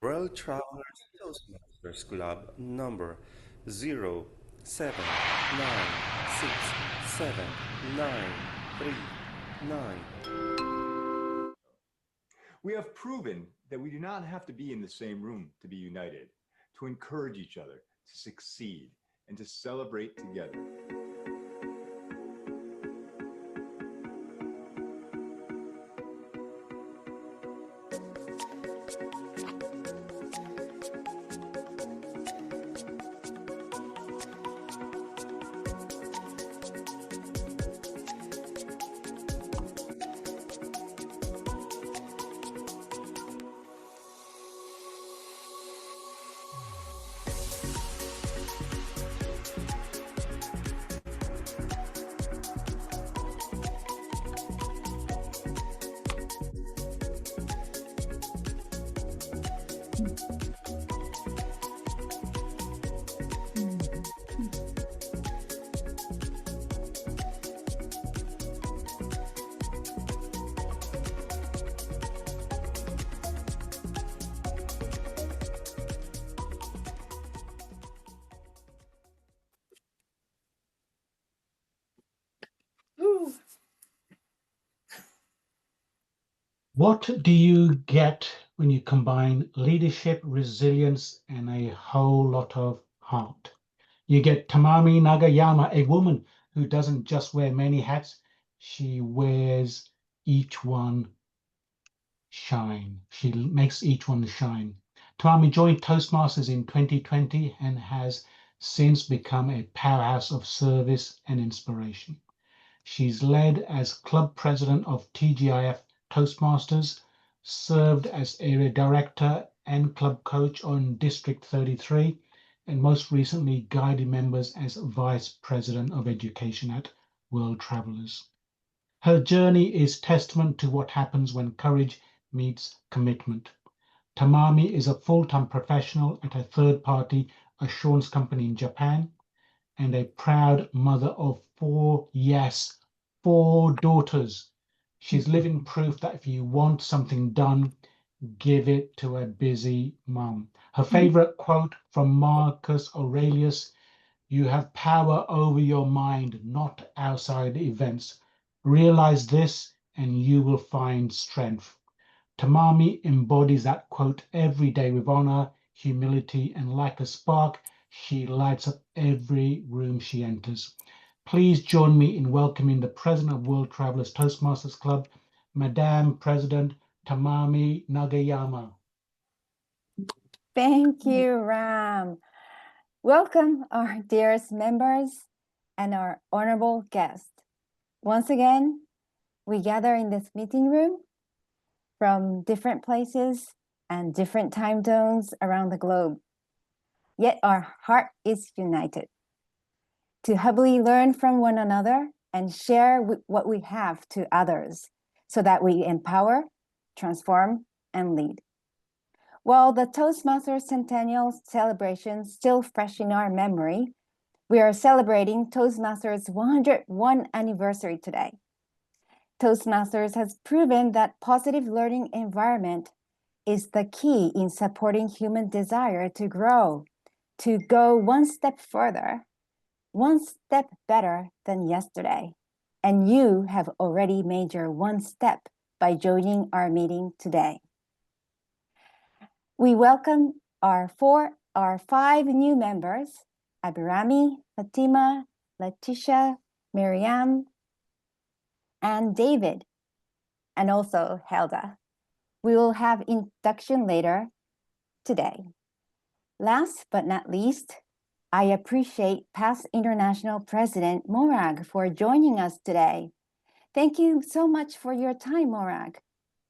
World Travelers Toastmasters Club number 079679399. We have proven that we do not have to be in the same room to be united, to encourage each other, to succeed, and to celebrate together. What do you get when you combine leadership, resilience, and a whole lot of heart? You get Tamami Nagayama, a woman who doesn't just wear many hats, she wears each one shine. She makes each one shine. Tamami joined Toastmasters in 2020 and has since become a powerhouse of service and inspiration. She's led as club president of TGIF Toastmasters, served as area director and club coach on District 33, and most recently guided members as vice president of education at World Travelers. Her journey is testament to what happens when courage meets commitment. Tamami is a full-time professional at a third-party assurance company in Japan and a proud mother of four, yes, four daughters. She's living proof that if you want something done, give it to a busy mom. Her favorite quote from Marcus Aurelius: "You have power over your mind, not outside events. Realize this and you will find strength." Tamami embodies that quote every day with honor, humility, and like a spark, she lights up every room she enters. Please join me in welcoming the President of World Travelers Toastmasters Club, Madame President Tamami Nagayama. Thank you, Ram. Welcome, our dearest members and our honorable guests. Once again, we gather in this meeting room from different places and different time zones around the globe. Yet our heart is united to humbly learn from one another and share what we have to others so that we empower, transform, and lead. While the Toastmasters Centennial celebration is still fresh in our memory, we are celebrating Toastmasters 101 anniversary today. Toastmasters has proven that positive learning environment is the key in supporting human desire to grow, to go one step further, one step better than yesterday. And you have already made your one step by joining our meeting today. We welcome our five new members: Abirami, Fatima, Letitia, Miriam, and David, and also Helda. We will have induction later today. Last but not least, I appreciate past International President MORAG for joining us today. Thank you so much for your time, MORAG.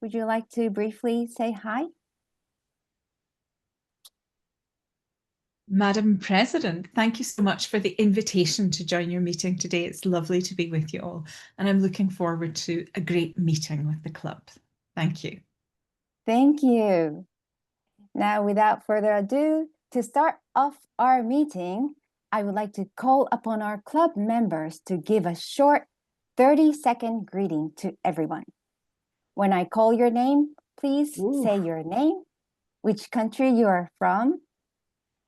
Would you like to briefly say hi? Madam President, thank you so much for the invitation to join your meeting today. It's lovely to be with you all, and I'm looking forward to a great meeting with the club. Thank you. Thank you. Now, without further ado, to start off our meeting, I would like to call upon our club members to give a short 30-second greeting to everyone. When I call your name, please say your name, which country you are from,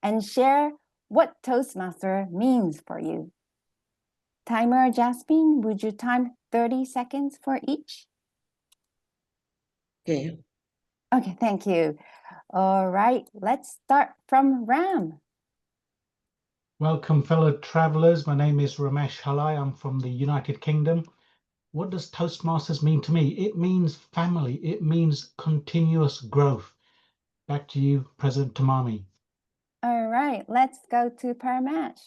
and share what Toastmaster means for you. Timer Jasmine, would you time 30 seconds for each? Okay. Okay, thank you. All right, let's start from Ram. Welcome, fellow travelers. My name is Ramesh Halai. I'm from the United Kingdom. What does Toastmasters mean to me? It means family. It means continuous growth. Back to you, President Tamami. All right, let's go to Paramash.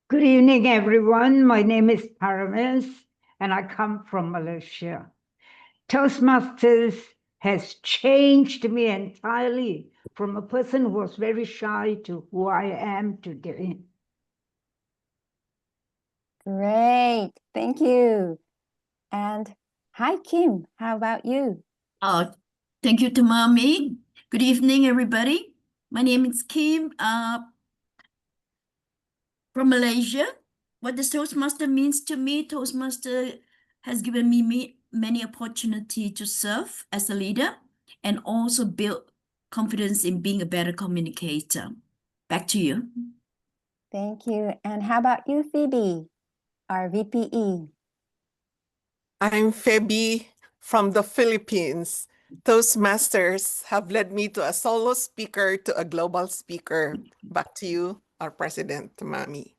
Good evening, everyone. My name is Paramis, and I come from Malaysia. Toastmasters has changed me entirely from a person who was very shy to who I am today. Great, thank you. And hi, Kim, how about you? Thank you, Tamami. Good evening, everybody. My name is Kim from Malaysia. What does Toastmaster means to me? Toastmaster has given me many opportunity to serve as a leader and also build confidence in being a better communicator. Back to you. Thank you. And how about you, Phoebe, our VPE? I'm Phoebe from the Philippines. Toastmasters have led me to a solo speaker to a global speaker. Back to you, our president, Tamami.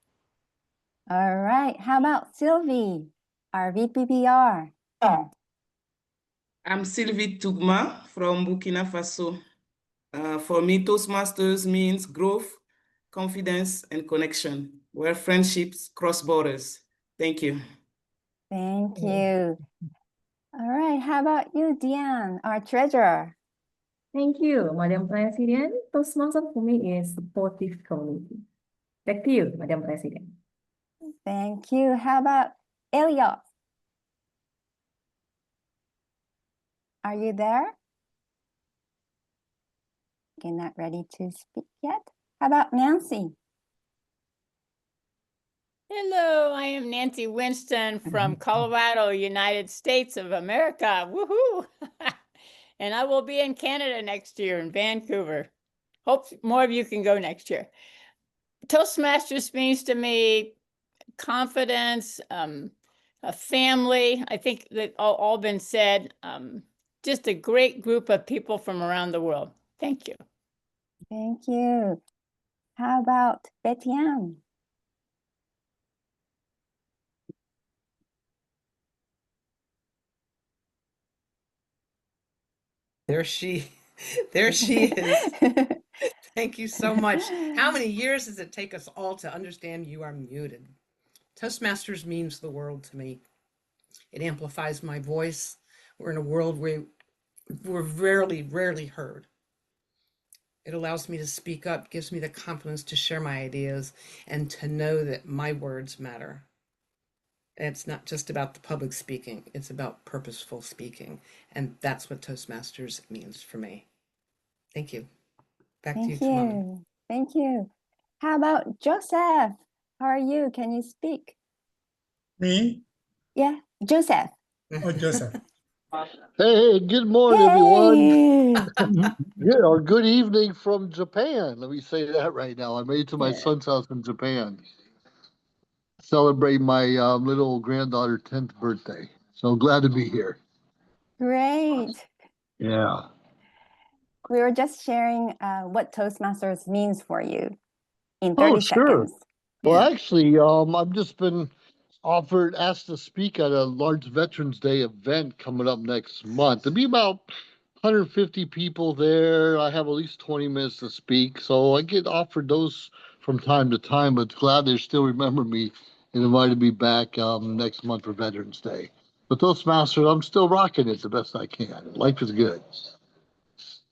All right, how about Sylvie, our VPPR? I'm Sylvie Tugma from Burkina Faso. For me, Toastmasters means growth, confidence, and connection, where friendships cross borders. Thank you. Thank you. All right, how about you, Diane, our treasurer? Thank you, Madam President. Toastmaster for me is supportive community. Back to you, Madam President. Thank you. How about Elliot? Are you there? Okay, not ready to speak yet. How about Nancy? Hello, I am Nancy Winston from Colorado, United States of America. Woohoo! And I will be in Canada next year in Vancouver. Hope more of you can go next year. Toastmasters means to me confidence, a family. I think that all been said. Just a great group of people from around the world. Thank you. Thank you. How about Betty Ann? There she is. Thank you so much. How many years does it take us all to understand you are muted? Toastmasters means the world to me. It amplifies my voice. We're in a world where we're rarely heard. It allows me to speak up, gives me the confidence to share my ideas and to know that my words matter. And it's not just about the public speaking, it's about purposeful speaking. And that's what Toastmasters means for me. Thank you. Back to you, Tamami. Thank you. How about Joseph? How are you? Can you speak? Me? Yeah, Joseph. Oh, Joseph. Hey, good morning, everyone. Good or good evening from Japan. Let me say that right now. I made it to my son's house in Japan. Celebrate my little granddaughter's 10th birthday. So glad to be here. Great. Yeah. We were just sharing what Toastmasters means for you in 30 sure. seconds. Well, actually, I've just been asked to speak at a large Veterans Day event coming up next month. There'll be about 150 people there. I have at least 20 minutes to speak. So I get offered those from time to time, but glad they still remember me and invited me back next month for Veterans Day. But Toastmasters, I'm still rocking it the best I can. Life is good.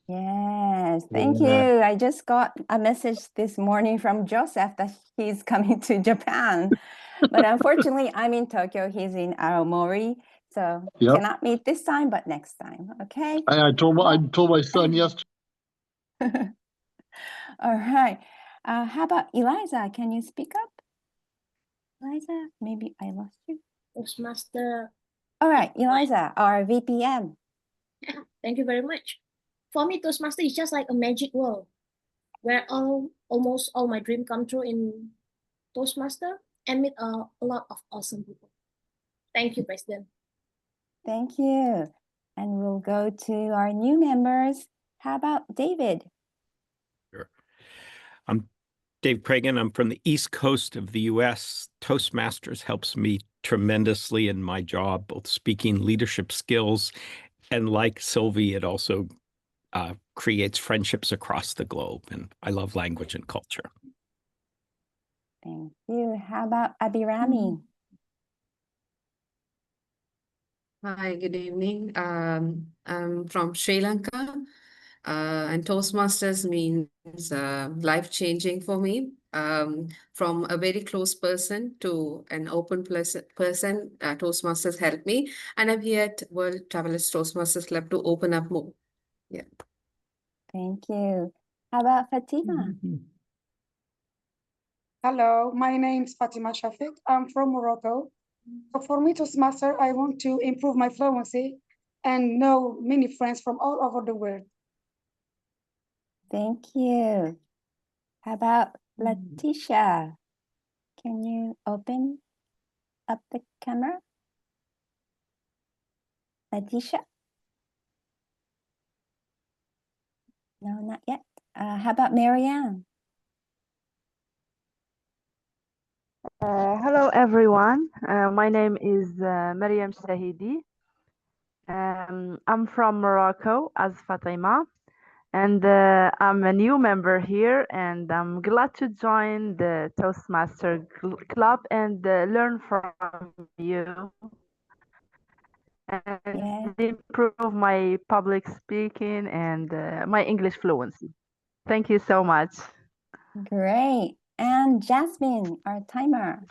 Yes, thank you. I just got a message this morning from Joseph that he's coming to Japan. But unfortunately, I'm in Tokyo. He's in Aomori. So cannot meet this time, but next time. Okay. I told my son yesterday. All right. How about Eliza? Can you speak up? Eliza, maybe I lost you. Toastmaster All right, Eliza, our VPM. Thank you very much. For me, Toastmaster is just like a magic world where almost all my dreams come true in Toastmaster and meet a lot of awesome people. Thank you, President. Thank you. And we'll go to our new members. How about David? Sure. I'm Dave Cragen. I'm from the East Coast of the US. Toastmasters helps me tremendously in my job, both speaking leadership skills, and like Sylvie, it also creates friendships across the globe. And I love language and culture. Thank you. How about Abhirami? Hi, good evening. I'm from Sri Lanka, and Toastmasters means life-changing for me. From a very close person to an open person, Toastmasters helped me, and I'm here at World Travelers Toastmasters Club to open up more. Yeah. Thank you. How about Fatima? Hello, my name is Fatima Shafiq. I'm from Morocco. So for me, Toastmaster, I want to improve my fluency and know many friends from all over the world. Thank you. How about Letitia? Can you open up the camera? Letitia? No, not yet. How about Marianne? Hello everyone, my name is Mariam Shahidi. I'm from Morocco as Fatima, and I'm a new member here, and I'm glad to join the Toastmaster Club and learn from you and improve my public speaking and my English fluency. Thank you so much. Great. And Jasmine, our timer.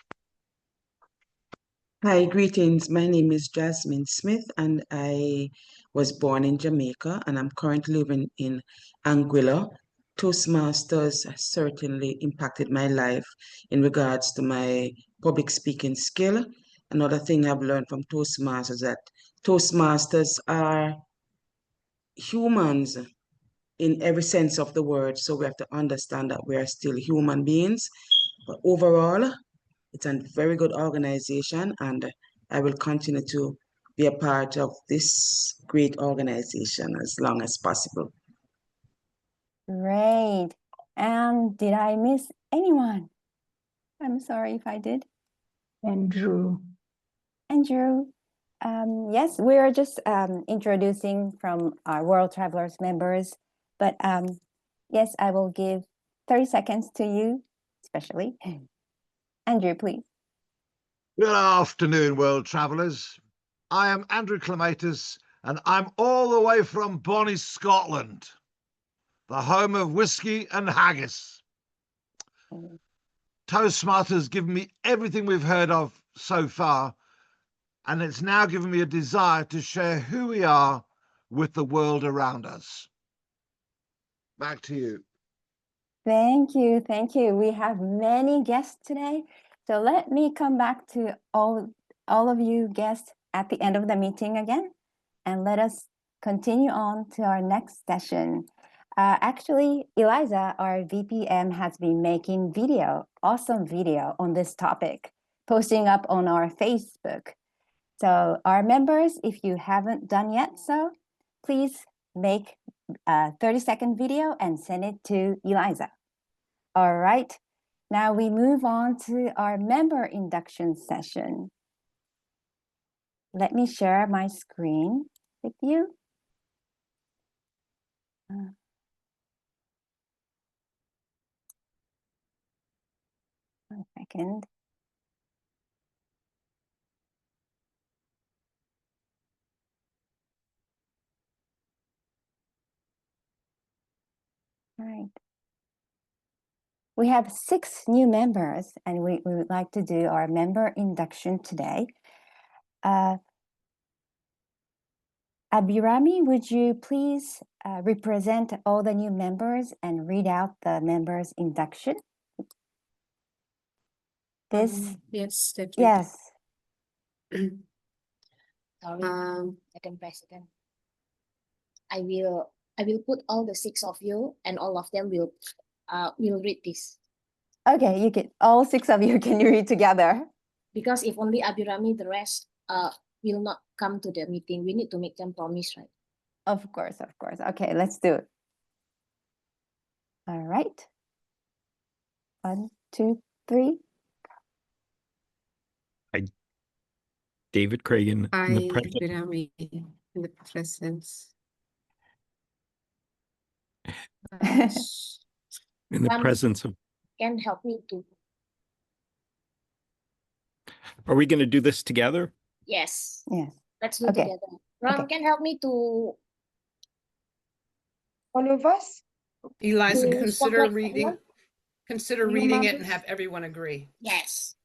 Hi, greetings. My name is Jasmine Smith, and I was born in Jamaica, and I'm currently living in Anguilla. Toastmasters certainly impacted my life in regards to my public speaking skill. Another thing I've learned from Toastmasters is that Toastmasters are humans in every sense of the word, so we have to understand that we are still human beings. But overall, it's a very good organization, and I will continue to be a part of this great organization as long as possible. Great. And did I miss anyone? I'm sorry if I did. Andrew. Andrew. Yes, we're just introducing from our World Travelers members, but yes, I will give 30 seconds to you, especially. Andrew, please. Good afternoon, world travellers. I am Andrew Clematis, and I'm all the way from Bonnie, Scotland, the home of whiskey and haggis. Toastmasters given me everything we've heard of so far, and it's now given me a desire to share who we are with the world around us. Back to you. Thank you. Thank you. We have many guests today. So let me come back to all of you guests at the end of the meeting again, and let us continue on to our next session. Actually, Eliza, our VPM, has been making awesome video on this topic, posting up on our Facebook. So our members, if you haven't done yet so, please make a 30-second video and send it to Eliza. All right, now we move on to our member induction session. Let me share my screen with you. One second. All right. We have 6 new members, and we would like to do our member induction today. Abhirami, would you please represent all the new members and read out the members induction? Yes, definitely. Yes. Sorry, Madam President. I will put all the 6 of you, and all of them will read this. Okay, you can, all 6 of you, can you read together? Because if only Abirami, the rest will not come to the meeting. We need to make them promise, right? Of course, of course. Okay, let's do it. All right. 1, 2, 3. David Cragen, I, in the presence. Abirami, in the presence. In the presence of. Can help me to. Are we going to do this together? Yes. Yes. Let's do Okay. together. Ram, can help me to. All of us? Eliza, to consider spotlight reading. someone? Consider New reading it and members? have everyone agree. Yes.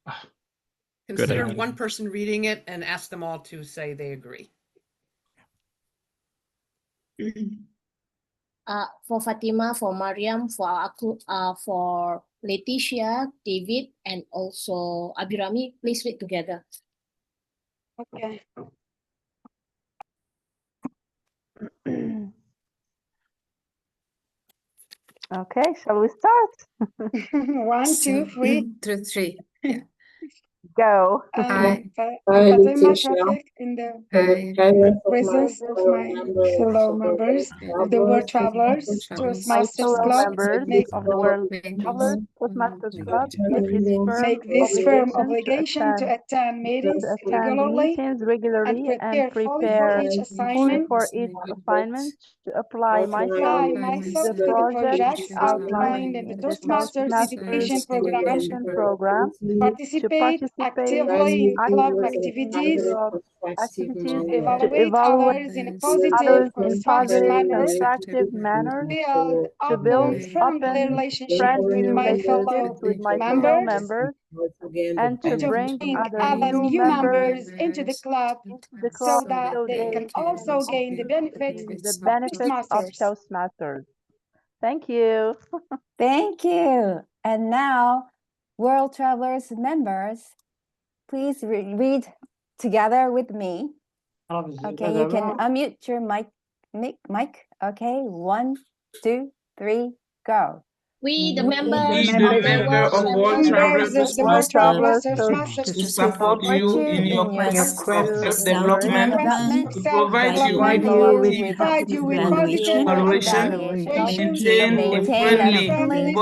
Consider idea. one person reading it and ask them all to say they agree. For Fatima, for Mariam, for Aku, for Leticia, David, and also Abirami, please read together. Okay. Okay, shall we start? 1, 2, 3. 3. Yeah. Go. Hi. Fatima Shafik in the Hi. presence of my fellow members of the World Travelers My Toastmasters fellow Club. members Make of the World Travelers Toastmasters Club, make this firm obligation obligation to attend meetings to attend regularly meetings and regularly and prepare fully for each fully assignment. for each assignment to apply myself Apply to myself the to the projects projects outlined in the in the Toastmasters education program. education program, to Participate actively in club activities. To evaluate others in a positive, constructive manner, build to open, build friendly open, relationships friendly with my relationships fellow with my fellow members, members, and to bring other other new new members members into the club into the so club that so they they can also gain the benefits the of benefits of Toastmasters. Toastmasters. Thank you. Thank you. And now, World Travelers members, please read together with me. Okay, you can unmute your mic. Okay, 1, 2, 3, go. We, the We, members the member of World Travelers Toastmasters, to support you in your quest of self-development, to provide you with positive evaluation, maintain a friendly,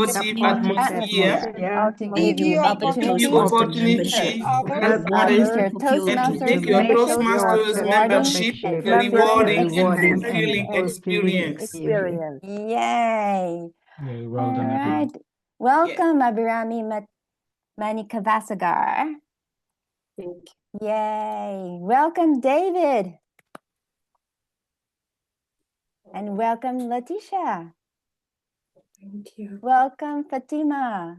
supportive atmosphere, to and give you give you opportunity to help others, and to make your Toastmasters membership a rewarding and fulfilling experience. Yay. Yeah, well All done, right. everyone. Welcome, Abirami Manikavasagar. Yay. Welcome, David. And welcome, Leticia. Thank you. Welcome, Fatima.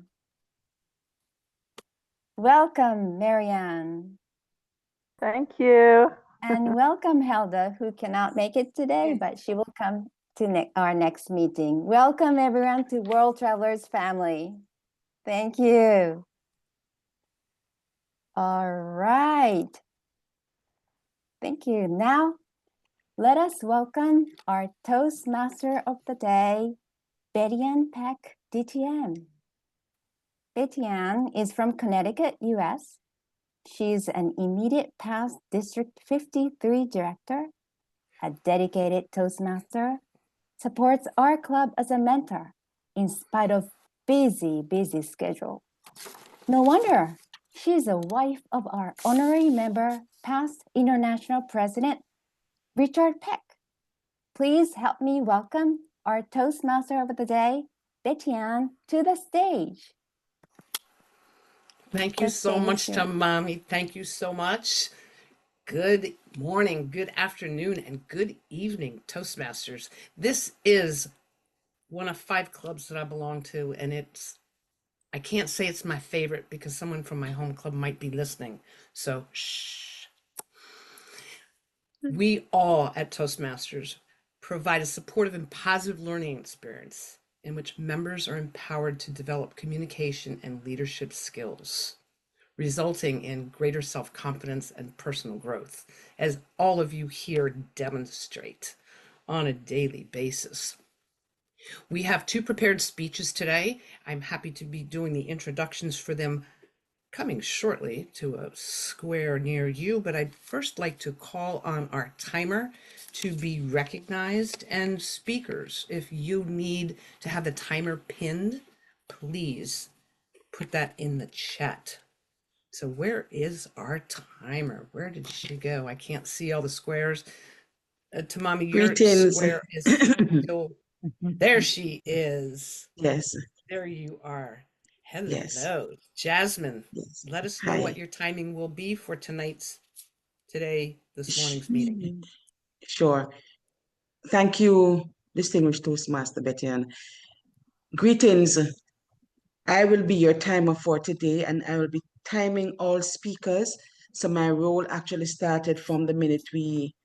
Welcome, Marianne. Thank you. And welcome, Helda, who cannot make it today, but she will come to our next meeting. Welcome, everyone, to World Travelers family. Thank you. All right. Thank you. Now, let us welcome our Toastmaster of the day, Betty-Ann Peck, DTM. Betty-Ann is from Connecticut, US. She's an immediate past District 53 director, a dedicated Toastmaster, supports our club as a mentor in spite of busy schedule. No wonder she's a wife of our honorary member, past international president, Richard Peck. Please help me welcome our Toastmaster of the day, Betty-Ann, to the stage. Thank you so much, Tamami. Thank you so much. Good morning, good afternoon, and good evening, Toastmasters. This is one of 5 clubs that I belong to, and I can't say it's my favorite because someone from my home club might be listening. So, shh. We all at Toastmasters provide a supportive and positive learning experience in which members are empowered to develop communication and leadership skills, resulting in greater self-confidence and personal growth, as all of you here demonstrate on a daily basis. We have 2 prepared speeches today. I'm happy to be doing the introductions for them coming shortly to a square near you, but I'd first like to call on our timer to be recognized, and speakers, if you need to have the timer pinned, please put that in the chat. So where is our timer? Where did she go? I can't see all the squares. Tamami, your Greetings. square is still, there she is. Yes. There you are. Hello, Yes. Jasmine. Yes. Let us know Hi. what your timing will be for this morning's meeting. Sure. Thank you, distinguished Toastmaster Betty Ann. Greetings. I will be your timer for today, and I will be timing all speakers. So my role actually started from the minute we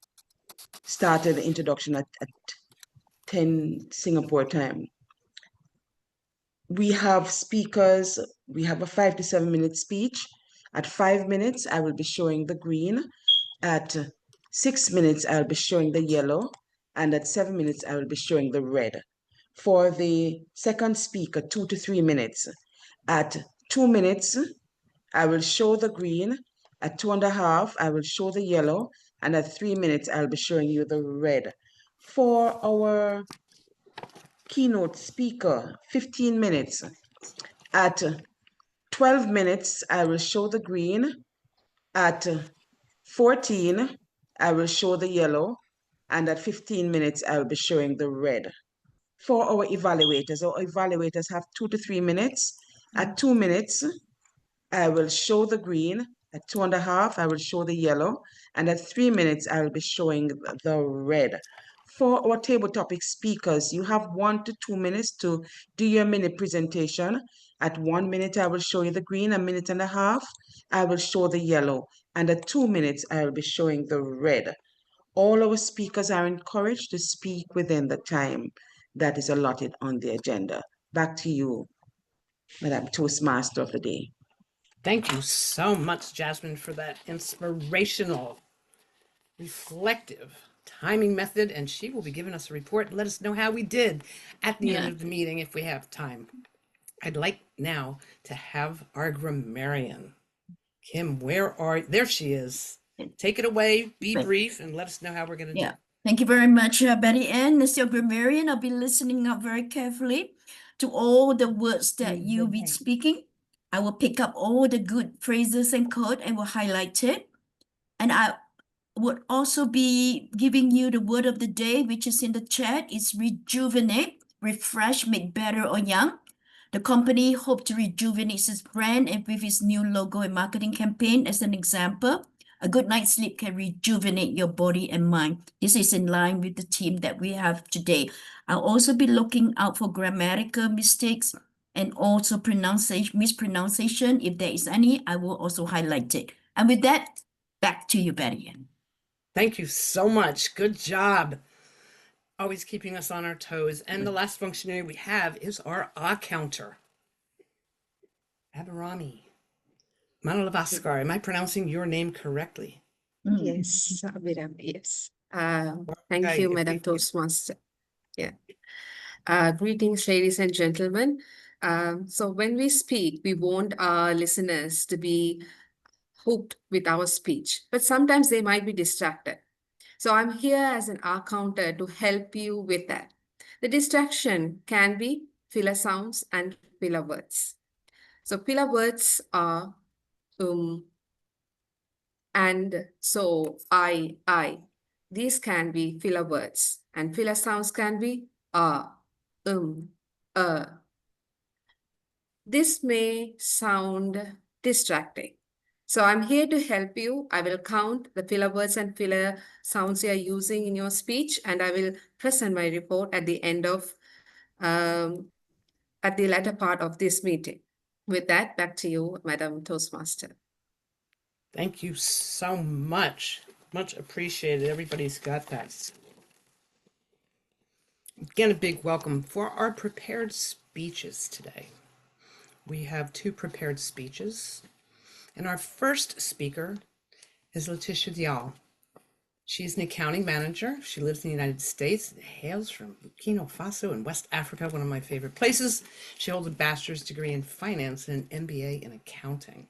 started the introduction at 10 Singapore time. We have speakers, we have a 5 to 7 minute speech. At 5 minutes, I will be showing the green. At 6 minutes, I'll be showing the yellow. And at 7 minutes, I will be showing the red. For the second speaker, 2 to 3 minutes. At 2 minutes, I will show the green. At 2.5, I will show the yellow. And at 3 minutes, I'll be showing you the red. For our keynote speaker, 15 minutes. At 12 minutes, I will show the green. At 14, I will show the yellow. And at 15 minutes, I will be showing the red. For our evaluators have 2 to 3 minutes. At 2 minutes, I will show the green. At 2.5, I will show the yellow. And at 3 minutes, I will be showing the red. For our table topic speakers, you have 1 to 2 minutes to do your mini presentation. At 1 minute, I will show you the green. 1.5 minutes, I will show the yellow. And at 2 minutes, I will be showing the red. All our speakers are encouraged to speak within the time that is allotted on the agenda. Back to you, Madam Toastmaster of the day. Thank you so much, Jasmine, for that inspirational, reflective timing method. And she will be giving us a report and let us know how we did at the end of the meeting if we have time. I'd like now to have our grammarian. Kim, there she is. Take it away, be brief, and let us know how we're going to do. Thank you very much, Betty Ann. As your grammarian, I'll be listening up very carefully to all the words that you'll be speaking. I will pick up all the good phrases and code and will highlight it. And I would also be giving you the word of the day, which is in the chat. It's rejuvenate, refresh, make better or young. The company hoped to rejuvenate its brand and with its new logo and marketing campaign. As an example, a good night's sleep can rejuvenate your body and mind. This is in line with the theme that we have today. I'll also be looking out for grammatical mistakes and also mispronunciation. If there is any, I will also highlight it. And with that, back to you, Betty Ann. Thank you so much. Good job. Always keeping us on our toes. And the last functionary we have is our counter. Aberami. Manalavaskar, am I pronouncing your name correctly? Yes, Abhirami, yes. Thank you, Madam Toastmaster. Yeah. Greetings, ladies and gentlemen. So when we speak, we want our listeners to be hooked with our speech, but sometimes they might be distracted. So I'm here as an R counter to help you with that. The distraction can be filler sounds and filler words. So filler words are and, so, I. These can be filler words, and filler sounds can be This may sound distracting. So I'm here to help you. I will count the filler words and filler sounds you are using in your speech, and I will present my report at the end of, at the latter part of this meeting. With that, back to you, Madam Toastmaster. Thank you so much. Much appreciated. Everybody's got that. Again, a big welcome for our prepared speeches today. We have 2 prepared speeches, And our first speaker is Letitia Dial. She's an accounting manager. She lives in the United States and hails from Burkina Faso in West Africa, one of my favorite places. She holds a bachelor's degree in finance and an MBA in accounting.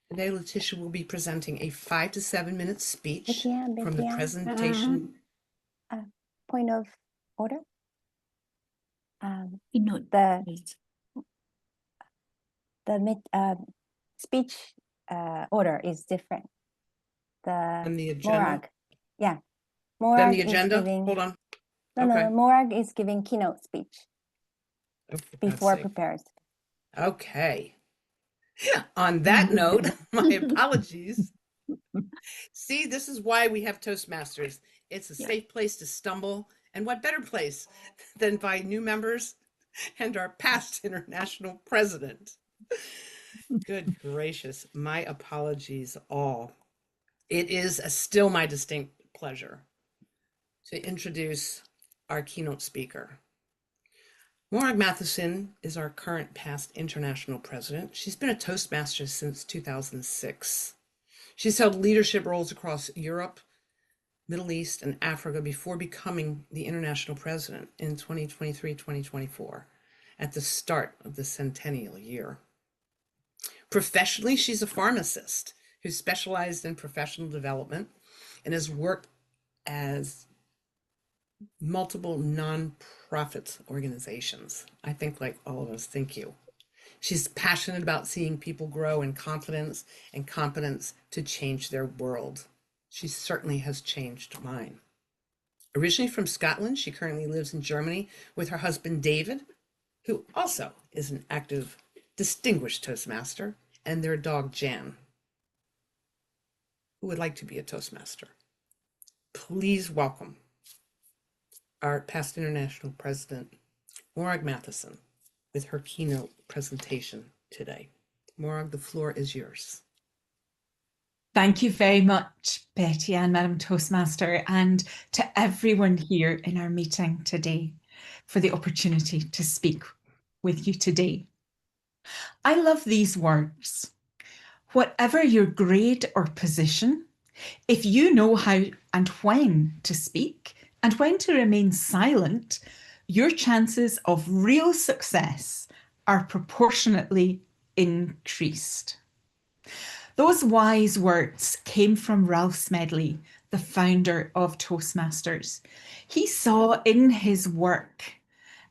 Today, Letitia will be presenting a 5 to 7 minute speech from the presentation. Point of order. The speech order is different. The agenda? MORAG. Yeah. Then MORAG the agenda? is giving, Hold on. No, Okay. no, MORAG is giving keynote speech Oh, for God's before sake. prepares. Okay. On that note, my apologies. See, this is why we have Toastmasters. It's a safe place to stumble. And what better place than by new members and our past international president? Good gracious. My apologies all. It is still my distinct pleasure to introduce our keynote speaker. MORAG MATHEISON is our current past international president. She's been a Toastmaster since 2006. She's held leadership roles across Europe, Middle East, and Africa before becoming the international president in 2023-2024 at the start of the centennial year. Professionally, she's a pharmacist who specialized in professional development and has worked as multiple nonprofit organizations. I think like all of us, thank you. She's passionate about seeing people grow in confidence and competence to change their world. She certainly has changed mine. Originally from Scotland, she currently lives in Germany with her husband, David, who also is an active, distinguished Toastmaster, and their dog, Jan, who would like to be a Toastmaster. Please welcome our past international president, MORAG MATHEISON, with her keynote presentation today. MORAG, the floor is yours. Thank you very much, Betty and Madam Toastmaster, and to everyone here in our meeting today for the opportunity to speak with you today. I love these words. Whatever your grade or position, if you know how and when to speak and when to remain silent, your chances of real success are proportionately increased. Those wise words came from Ralph Smedley, the founder of Toastmasters. He saw in his work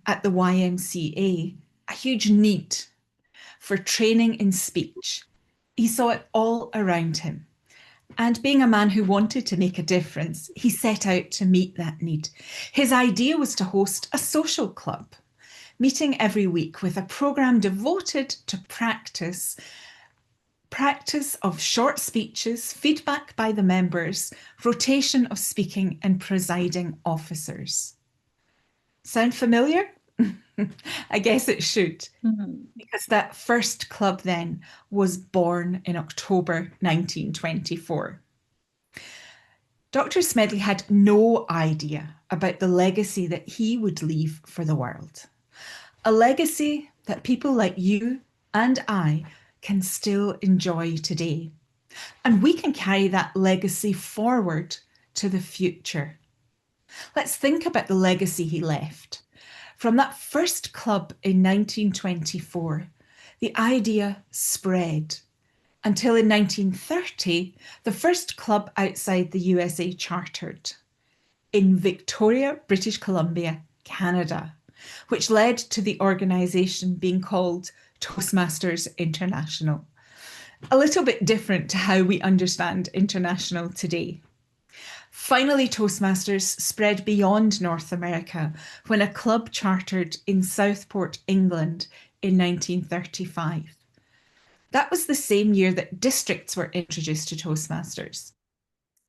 at the YMCA a huge need for training in speech. He saw it all around him. And being a man who wanted to make a difference, he set out to meet that need. His idea was to host a social club, meeting every week with a program devoted to practice of short speeches, feedback by the members, rotation of speaking and presiding officers. Sound familiar? I guess it should, because that first club then was born in October 1924. Dr. Smedley had no idea about the legacy that he would leave for the world. A legacy that people like you and I can still enjoy today. And we can carry that legacy forward to the future. Let's think about the legacy he left. From that first club in 1924, the idea spread until in 1930, the first club outside the USA chartered in Victoria, British Columbia, Canada, which led to the organization being called Toastmasters International. A little bit different to how we understand international today. Finally, Toastmasters spread beyond North America when a club chartered in Southport, England in 1935. That was the same year that districts were introduced to Toastmasters.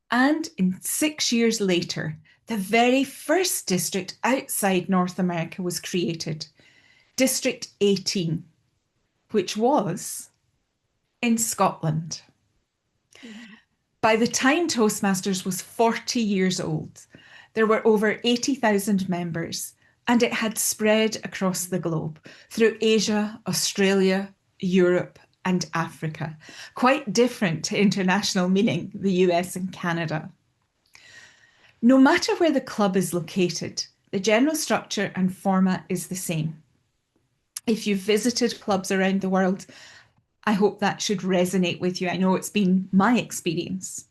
And 6 years later, the very first district outside North America was created, District 18, which was in Scotland. By the time Toastmasters was 40 years old, there were over 80,000 members, and it had spread across the globe through Asia, Australia, Europe, and Africa, quite different to international meaning, the US and Canada. No matter where the club is located, the general structure and format is the same. If you've visited clubs around the world, I hope that should resonate with you. I know it's been my experience.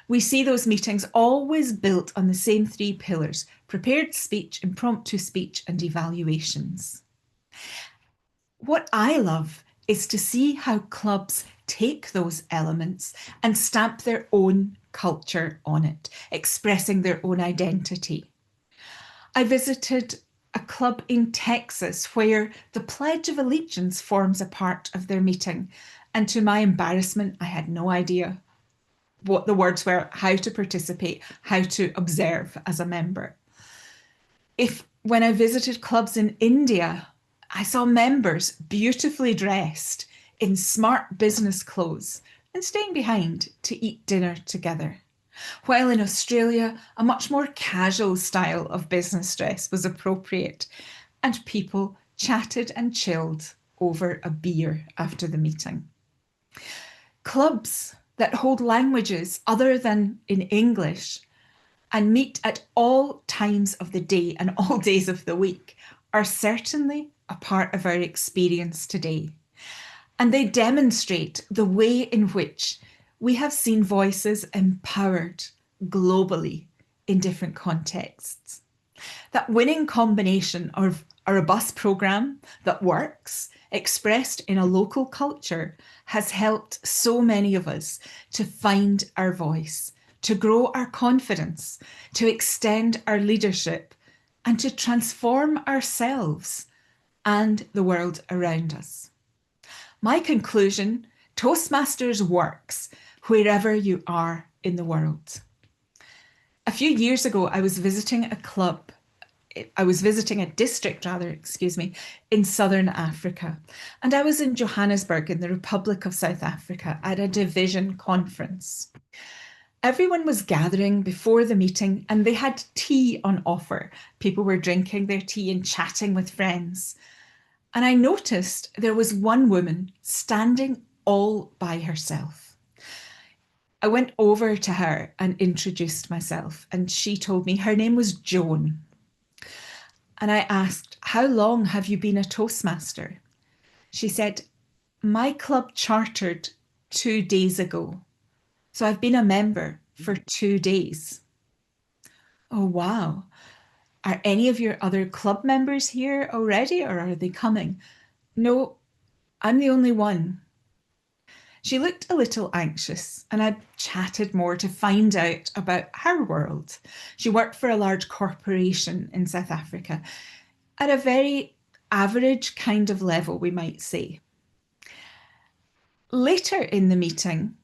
We see those meetings always built on the same three pillars: prepared speech, impromptu speech, and evaluations. What I love is to see how clubs take those elements and stamp their own culture on it, expressing their own identity. I visited a club in Texas where the Pledge of Allegiance forms a part of their meeting. And to my embarrassment, I had no idea what the words were, how to participate, how to observe as a member. When I visited clubs in India, I saw members beautifully dressed in smart business clothes and staying behind to eat dinner together. While in Australia, a much more casual style of business dress was appropriate, and people chatted and chilled over a beer after the meeting. Clubs that hold languages other than in English and meet at all times of the day and all days of the week are certainly a part of our experience today. And they demonstrate the way in which we have seen voices empowered globally in different contexts. That winning combination of a robust programme that works, expressed in a local culture, has helped so many of us to find our voice, to grow our confidence, to extend our leadership, and to transform ourselves and the world around us. My conclusion: Toastmasters works wherever you are in the world. A few years ago, I was visiting a district in Southern Africa. And I was in Johannesburg in the Republic of South Africa at a division conference. Everyone was gathering before the meeting and they had tea on offer. People were drinking their tea and chatting with friends. And I noticed there was one woman standing all by herself. I went over to her and introduced myself, and she told me her name was Joan. And I asked, "How long have you been a Toastmaster?" She said, "My club chartered 2 days ago. So I've been a member for 2 days." Oh, wow. Are any of your other club members here already, or are they coming? No, I'm the only one. She looked a little anxious, and I chatted more to find out about her world. She worked for a large corporation in South Africa at a very average kind of level, we might say. Later in the meeting,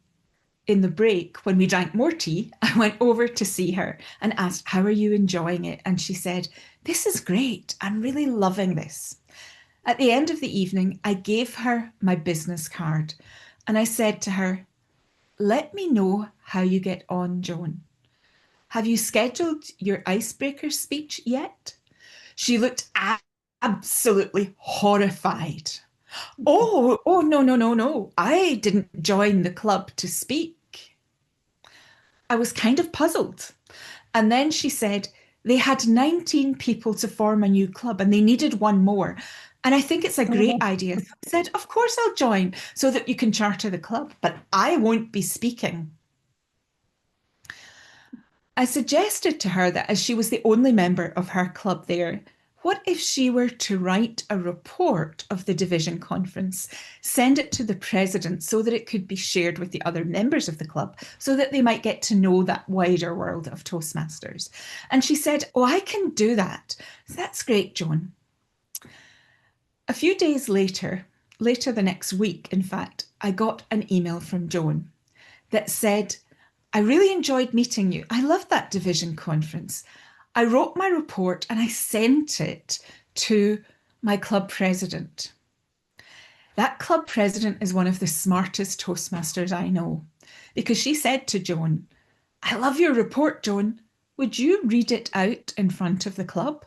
in the break, when we drank more tea, I went over to see her and asked, "How are you enjoying it?" And she said, "This is great. I'm really loving this." At the end of the evening, I gave her my business card and I said to her, "Let me know how you get on, Joan. Have you scheduled your icebreaker speech yet?" She looked absolutely horrified. Oh, no. I didn't join the club to speak. I was kind of puzzled. And then she said they had 19 people to form a new club and they needed one more. And I think it's a great idea. So I said, "Of course I'll join so that you can charter the club, but I won't be speaking." I suggested to her that as she was the only member of her club there, what if she were to write a report of the division conference, send it to the president so that it could be shared with the other members of the club so that they might get to know that wider world of Toastmasters? And she said, "Oh, I can do that." "That's great, Joan." A few days later the next week, in fact, I got an email from Joan that said, "I really enjoyed meeting you. I loved that division conference. I wrote my report and I sent it to my club president." That club president is one of the smartest Toastmasters I know, because she said to Joan, "I love your report, Joan. Would you read it out in front of the club?"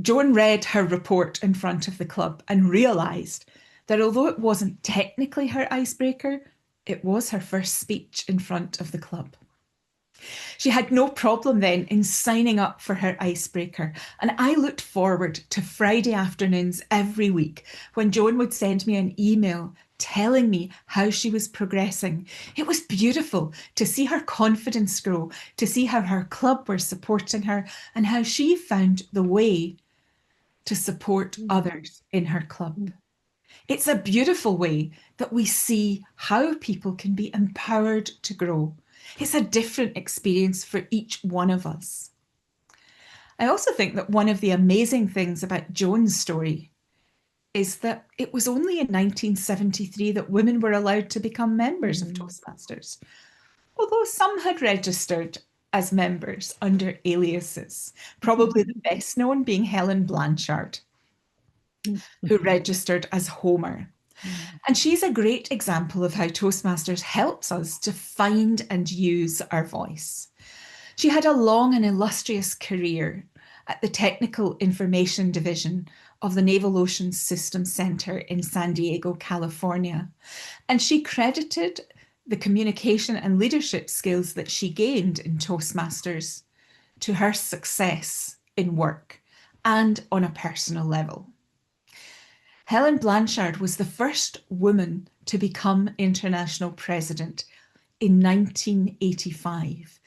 Joan read her report in front of the club and realised that although it wasn't technically her icebreaker, it was her first speech in front of the club. She had no problem then in signing up for her icebreaker, and I looked forward to Friday afternoons every week when Joan would send me an email telling me how she was progressing. It was beautiful to see her confidence grow, to see how her club were supporting her and how she found the way to support others in her club. It's a beautiful way that we see how people can be empowered to grow. It's a different experience for each one of us. I also think that one of the amazing things about Joan's story is that it was only in 1973 that women were allowed to become members of Toastmasters, although some had registered as members under aliases, probably the best known being Helen Blanchard, who registered as Homer. And she's a great example of how Toastmasters helps us to find and use our voice. She had a long and illustrious career at the Technical Information Division of the Naval Ocean Systems Center in San Diego, California. And she credited the communication and leadership skills that she gained in Toastmasters to her success in work and on a personal level. Helen Blanchard was the first woman to become international president in 1985,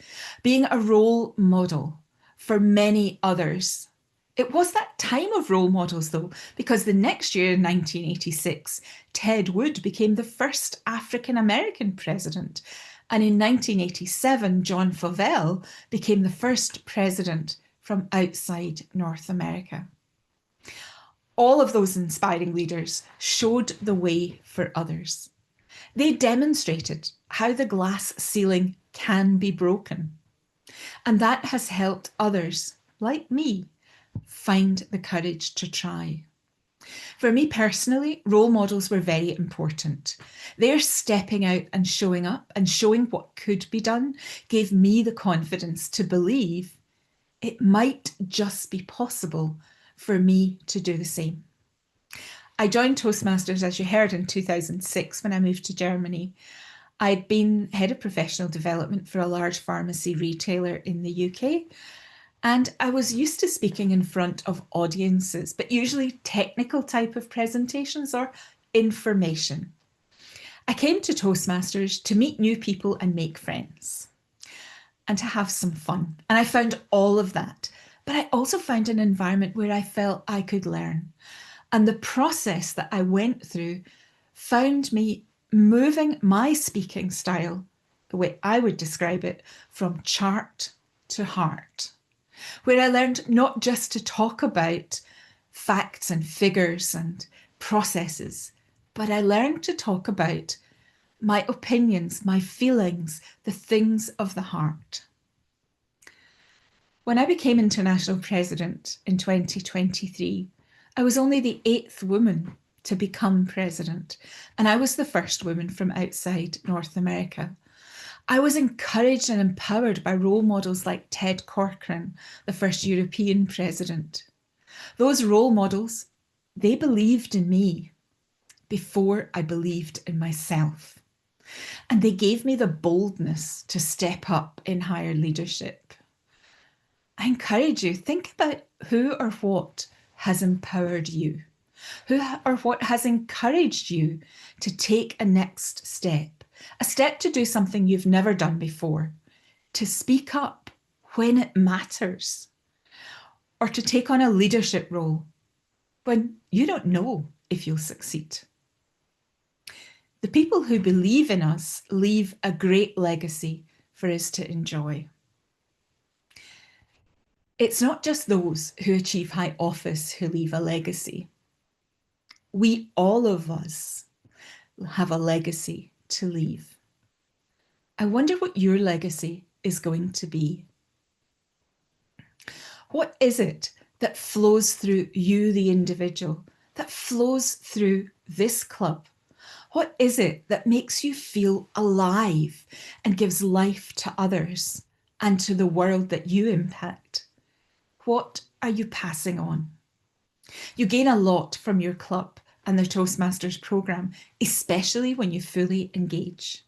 being a role model for many others. It was that time of role models, though, because the next year, in 1986, Ted Wood became the first African-American president. And in 1987, John Favell became the first president from outside North America. All of those inspiring leaders showed the way for others. They demonstrated how the glass ceiling can be broken. And that has helped others, like me, find the courage to try. For me personally, role models were very important. Their stepping out and showing up and showing what could be done gave me the confidence to believe it might just be possible for me to do the same. I joined Toastmasters, as you heard, in 2006 when I moved to Germany. I'd been head of professional development for a large pharmacy retailer in the UK, and I was used to speaking in front of audiences, but usually technical type of presentations or information. I came to Toastmasters to meet new people and make friends and to have some fun. And I found all of that, but I also found an environment where I felt I could learn. And the process that I went through found me moving my speaking style, the way I would describe it, from chart to heart, where I learned not just to talk about facts and figures and processes, but I learned to talk about my opinions, my feelings, the things of the heart. When I became international president in 2023, I was only the 8th woman to become president, and I was the first woman from outside North America. I was encouraged and empowered by role models like Ted Corcoran, the first European president. Those role models, they believed in me before I believed in myself. And they gave me the boldness to step up in higher leadership. I encourage you, think about who or what has empowered you, who or what has encouraged you to take a next step, a step to do something you've never done before, to speak up when it matters, or to take on a leadership role when you don't know if you'll succeed. The people who believe in us leave a great legacy for us to enjoy. It's not just those who achieve high office who leave a legacy. We, all of us, have a legacy to leave. I wonder what your legacy is going to be. What is it that flows through you, the individual, that flows through this club? What is it that makes you feel alive and gives life to others and to the world that you impact? What are you passing on? You gain a lot from your club, and the Toastmasters program, especially when you fully engage.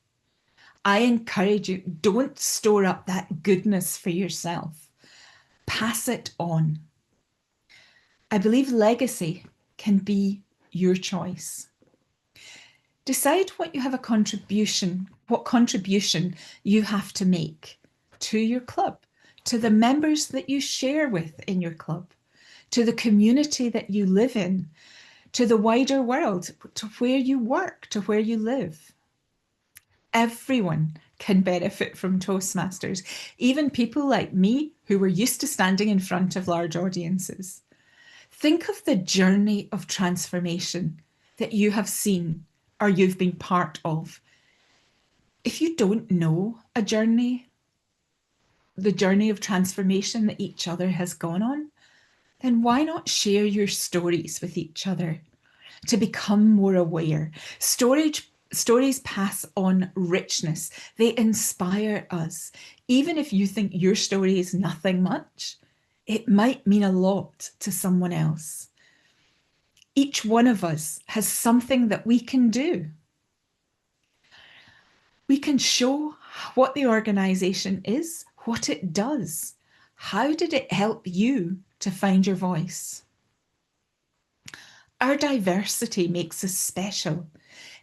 I encourage you, don't store up that goodness for yourself. Pass it on. I believe legacy can be your choice. Decide what contribution you have to make to your club, to the members that you share with in your club, to the community that you live in, to the wider world, to where you work, to where you live. Everyone can benefit from Toastmasters, even people like me who were used to standing in front of large audiences. Think of the journey of transformation that you have seen or you've been part of. If you don't know a journey, the journey of transformation that each other has gone on, then why not share your stories with each other to become more aware? Stories pass on richness. They inspire us. Even if you think your story is nothing much, it might mean a lot to someone else. Each one of us has something that we can do. We can show what the organisation is, what it does. How did it help you to find your voice? Our diversity makes us special.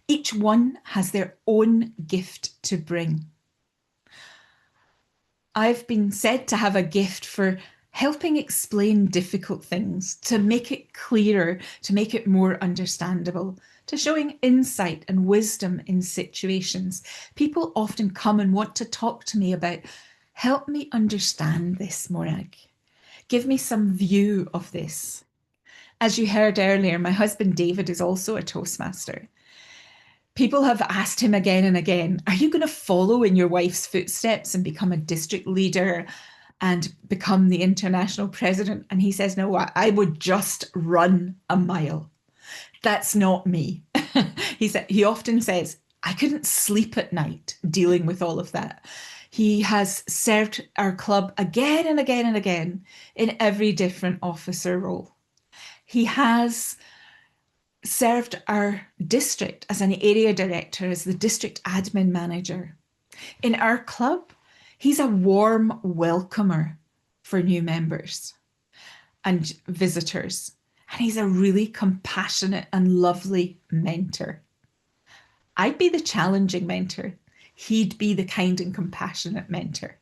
Each one has their own gift to bring. I've been said to have a gift for helping explain difficult things, to make it clearer, to make it more understandable, to showing insight and wisdom in situations. People often come and want to talk to me about, help me understand this, Morag. Give me some view of this. As you heard earlier, my husband David is also a Toastmaster. People have asked him again and again, are you going to follow in your wife's footsteps and become a district leader and become the international president? And he says, no, I would just run a mile. That's not me. He often says, I couldn't sleep at night dealing with all of that. He has served our club again and again and again in every different officer role. He has served our district as an area director, as the district admin manager. In our club, he's a warm welcomer for new members and visitors. And he's a really compassionate and lovely mentor. I'd be the challenging mentor. He'd be the kind and compassionate mentor.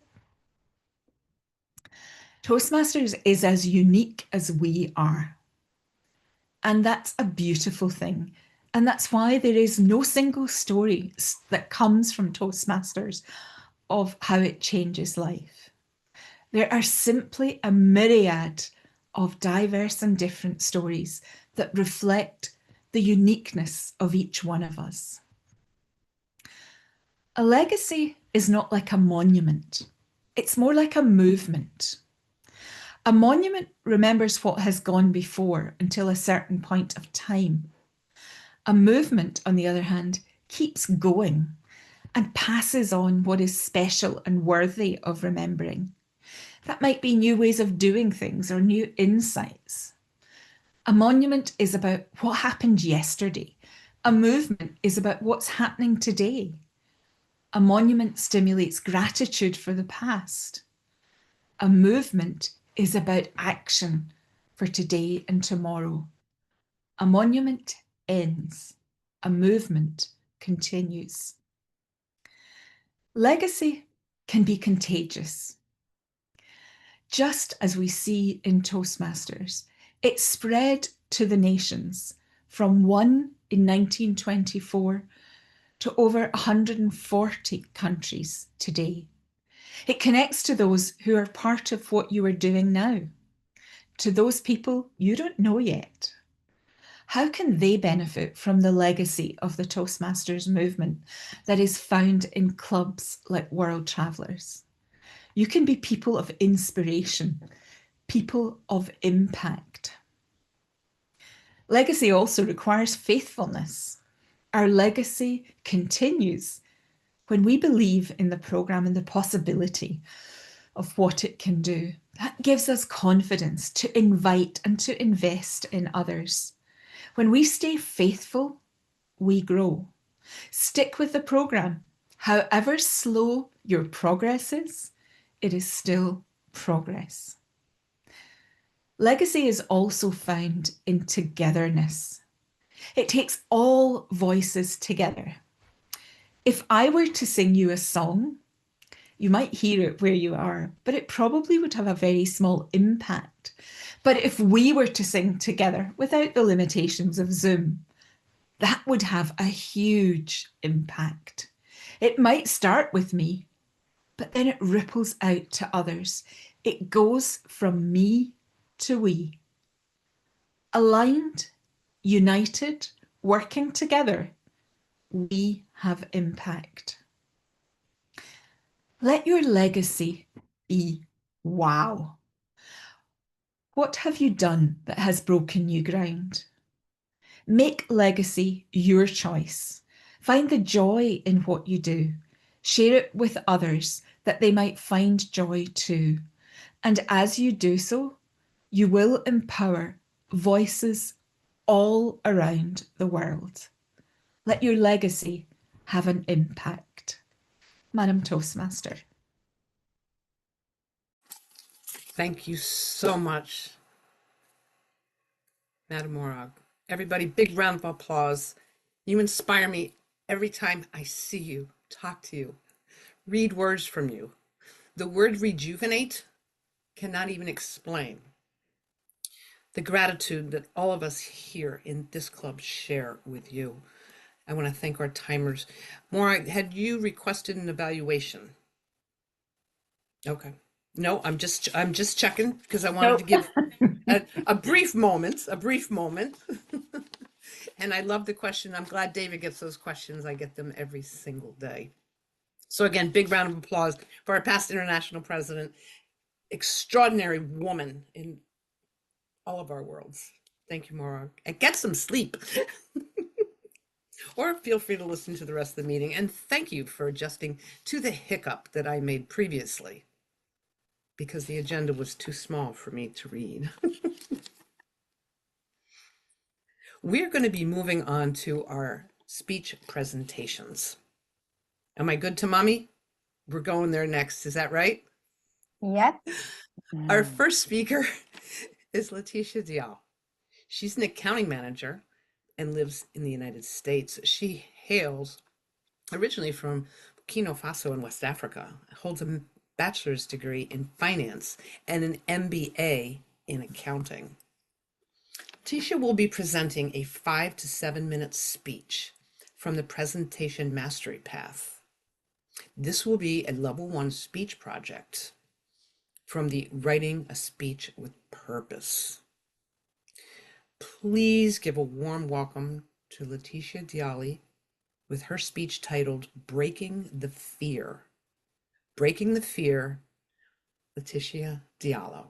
Toastmasters is as unique as we are. And that's a beautiful thing. And that's why there is no single story that comes from Toastmasters of how it changes life. There are simply a myriad of diverse and different stories that reflect the uniqueness of each one of us. A legacy is not like a monument. It's more like a movement. A monument remembers what has gone before until a certain point of time. A movement, on the other hand, keeps going and passes on what is special and worthy of remembering. That might be new ways of doing things or new insights. A monument is about what happened yesterday. A movement is about what's happening today. A monument stimulates gratitude for the past. A movement is about action for today and tomorrow. A monument ends. A movement continues. Legacy can be contagious. Just as we see in Toastmasters, it spread to the nations from 1 in 1924 to over 140 countries today. It connects to those who are part of what you are doing now, to those people you don't know yet. How can they benefit from the legacy of the Toastmasters movement that is found in clubs like World Travellers? You can be people of inspiration, people of impact. Legacy also requires faithfulness. Our legacy continues when we believe in the programme and the possibility of what it can do. That gives us confidence to invite and to invest in others. When we stay faithful, we grow. Stick with the program. However slow your progress is, it is still progress. Legacy is also found in togetherness. It takes all voices together. If I were to sing you a song, you might hear it where you are, but it probably would have a very small impact. But if we were to sing together without the limitations of Zoom, that would have a huge impact. It might start with me, but then it ripples out to others. It goes from me to we. Aligned, united, working together, we have impact. Let your legacy be wow. What have you done that has broken new ground? Make legacy your choice. Find the joy in what you do. Share it with others that they might find joy too. And as you do so, you will empower voices all around the world. Let your legacy have an impact. Madam Toastmaster. Thank you so much, Madam Morag. Everybody, big round of applause. You inspire me every time I see you, talk to you, read words from you. The word rejuvenate cannot even explain the gratitude that all of us here in this club share with you. I want to thank our timers. Morag, had you requested an evaluation? Okay. No, I'm just checking because I wanted to give a brief moment, And I love the question. I'm glad David gets those questions. I get them every single day. So again, big round of applause for our past international president, extraordinary woman in all of our worlds. Thank you, Morag. And get some sleep. Or feel free to listen to the rest of the meeting. And thank you for adjusting to the hiccup that I made previously, because the agenda was too small for me to read. We're going to be moving on to our speech presentations. Am I good, Tamami? We're going there next. Is that right? Yep. Our first speaker is Letitia Dial. She's an accounting manager and lives in the United States. She hails originally from Burkina Faso in West Africa, holds a bachelor's degree in finance and an MBA in accounting. Tisha will be presenting a 5 to 7 minute speech from the Presentation Mastery Path. This will be a level 1 speech project from the Writing a Speech with Purpose. Please give a warm welcome to Letitia Dialli with her speech titled Breaking the Fear. Breaking the Fear, Letitia Diallo.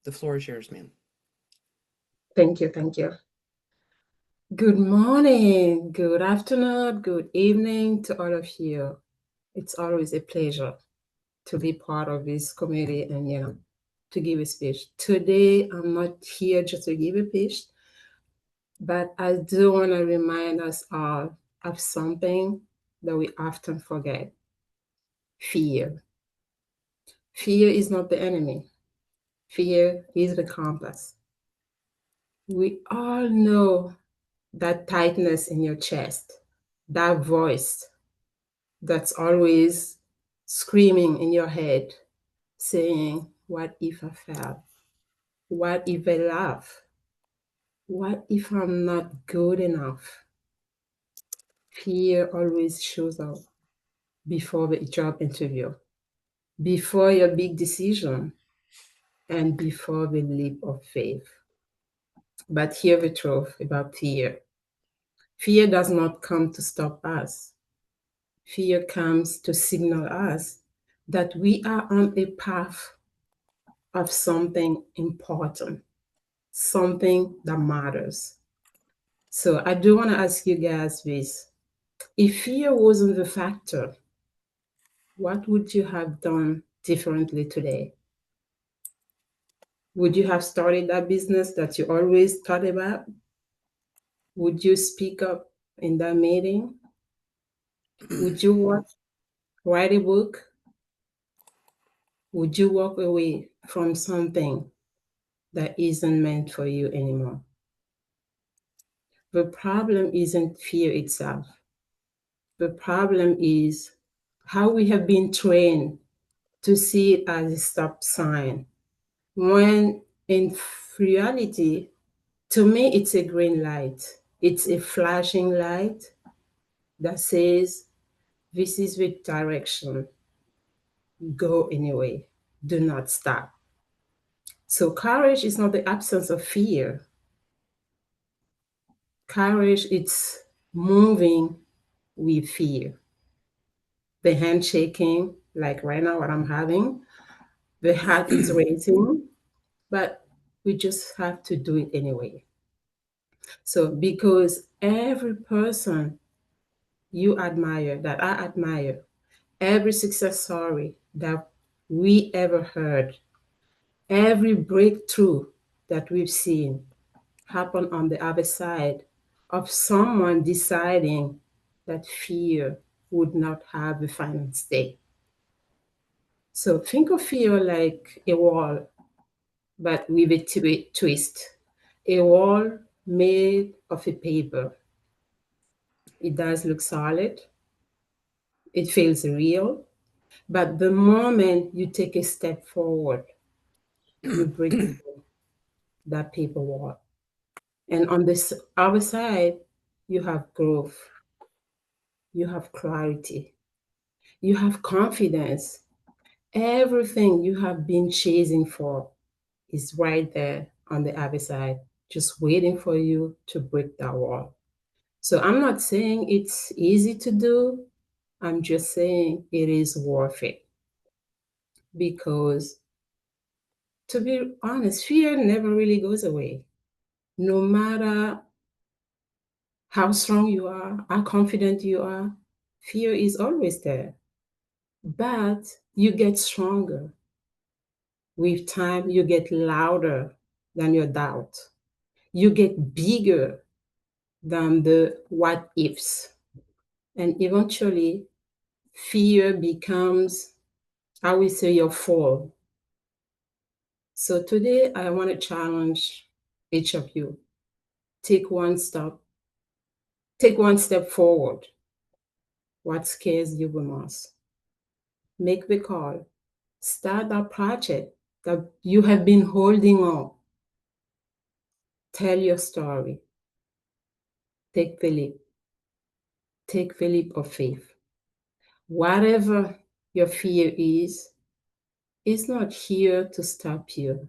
The floor is yours, ma'am. Thank you, thank you. Good morning, good afternoon, good evening to all of you. It's always a pleasure to be part of this community and, to give a speech. Today, I'm not here just to give a speech, but I do want to remind us all of something that we often forget: fear. Fear is not the enemy. Fear is the compass. We all know that tightness in your chest, that voice that's always screaming in your head, saying, what if I fail? What if I laugh? What if I'm not good enough? Fear always shows up before the job interview, before your big decision, and before the leap of faith. But hear the truth about fear. Fear does not come to stop us. Fear comes to signal us that we are on a path of something important, something that matters. So I do want to ask you guys this. If fear wasn't the factor, what would you have done differently today? Would you have started that business that you always thought about? Would you speak up in that meeting? Would you write a book? Would you walk away from something that isn't meant for you anymore? The problem isn't fear itself. The problem is how we have been trained to see it as a stop sign, when in reality, to me, it's a green light. It's a flashing light that says, this is the direction. Go anyway. Do not stop. So courage is not the absence of fear. Courage, it's moving with fear. The handshaking, like right now what I'm having, the heart is racing, but we just have to do it anyway. So because every person you admire, that I admire, every success story that we ever heard, every breakthrough that we've seen happen on the other side of someone deciding that fear would not have the final say. So think of fear like a wall, but with a twist. A wall made of a paper. It does look solid. It feels real. But the moment you take a step forward, you break through that paper wall. And on this other side, you have growth. You have clarity. You have confidence. Everything you have been chasing for is right there on the other side, just waiting for you to break that wall. So I'm not saying it's easy to do. I'm just saying it is worth it. Because to be honest, fear never really goes away. No matter how strong you are, how confident you are, fear is always there. But you get stronger. With time, you get louder than your doubt. You get bigger than the what ifs. And eventually, fear becomes, I will say, your fall. So today, I want to challenge each of you. Take one step forward. What scares you the most? Make the call. Start that project that you have been holding on. Tell your story. Take the leap. Take the leap of faith. Whatever your fear is, it's not here to stop you.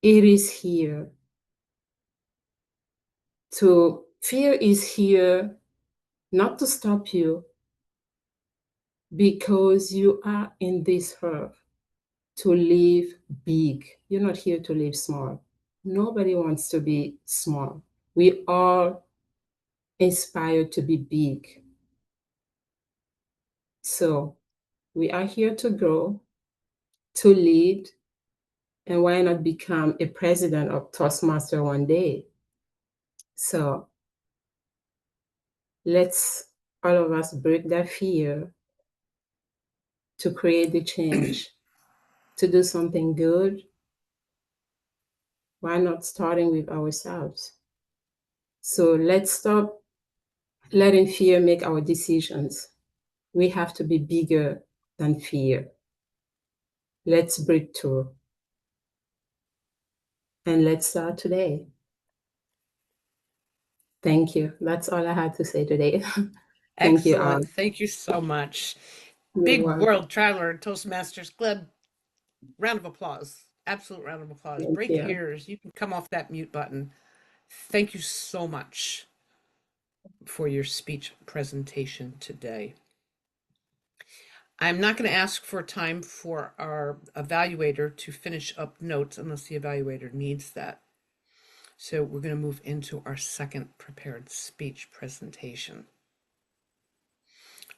It is here to, fear is here not to stop you, because you are in this earth to live big. You're not here to live small. Nobody wants to be small. We are inspired to be big. So we are here to grow, to lead, and why not become a president of Toastmasters one day? So let's all of us break that fear to create the change, to do something good. Why not starting with ourselves? So let's stop letting fear make our decisions. We have to be bigger than fear. Let's break through. And let's start today. Thank you. That's all I had to say today. Thank you all. Excellent. Thank you so much. You're Big welcome. world traveler, Toastmasters Club. Round of applause. Absolute round of applause. Thank Break you. ears. You can come off that mute button. Thank you so much for your speech presentation today. I'm not going to ask for time for our evaluator to finish up notes unless the evaluator needs that. So we're going to move into our second prepared speech presentation.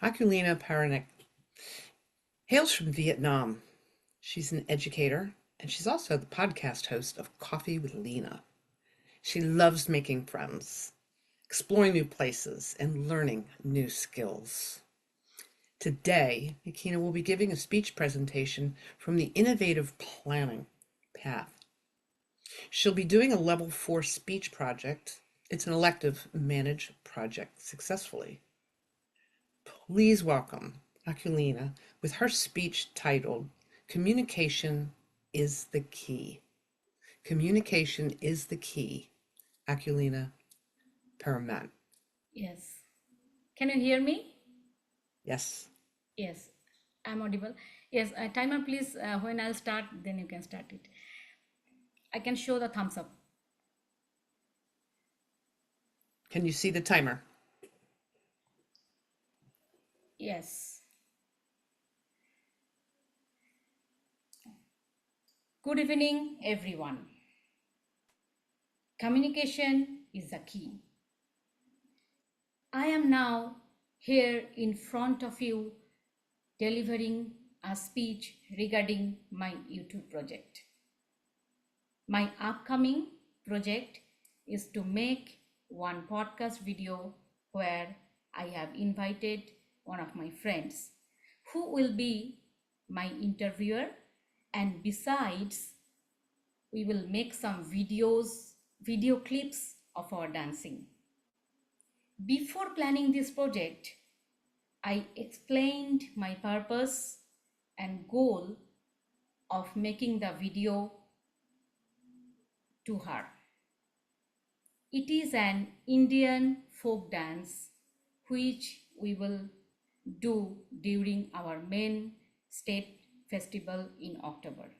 Akulina Paranik hails from Vietnam. She's an educator, and she's also the podcast host of Coffee with Lena. She loves making friends, exploring new places, and learning new skills. Today, Akina will be giving a speech presentation from the Innovative Planning path. She'll be doing a level 4 speech project. It's an elective manage project successfully. Please welcome Aquilina with her speech titled Communication is the Key. Communication is the key. Aquilina Perman. Yes. Can you hear me? Yes. Yes. I'm audible. Yes. Timer, please. When I'll start, then you can start it. I can show the thumbs up. Can you see the timer? Yes. Good evening, everyone. Communication is the key. I am now here in front of you delivering a speech regarding my YouTube project. My upcoming project is to make one podcast video where I have invited one of my friends who will be my interviewer, and besides, we will make some video clips of our dancing. Before planning this project, I explained my purpose and goal of making the video to her. It is an Indian folk dance which we will do during our main state festival in October.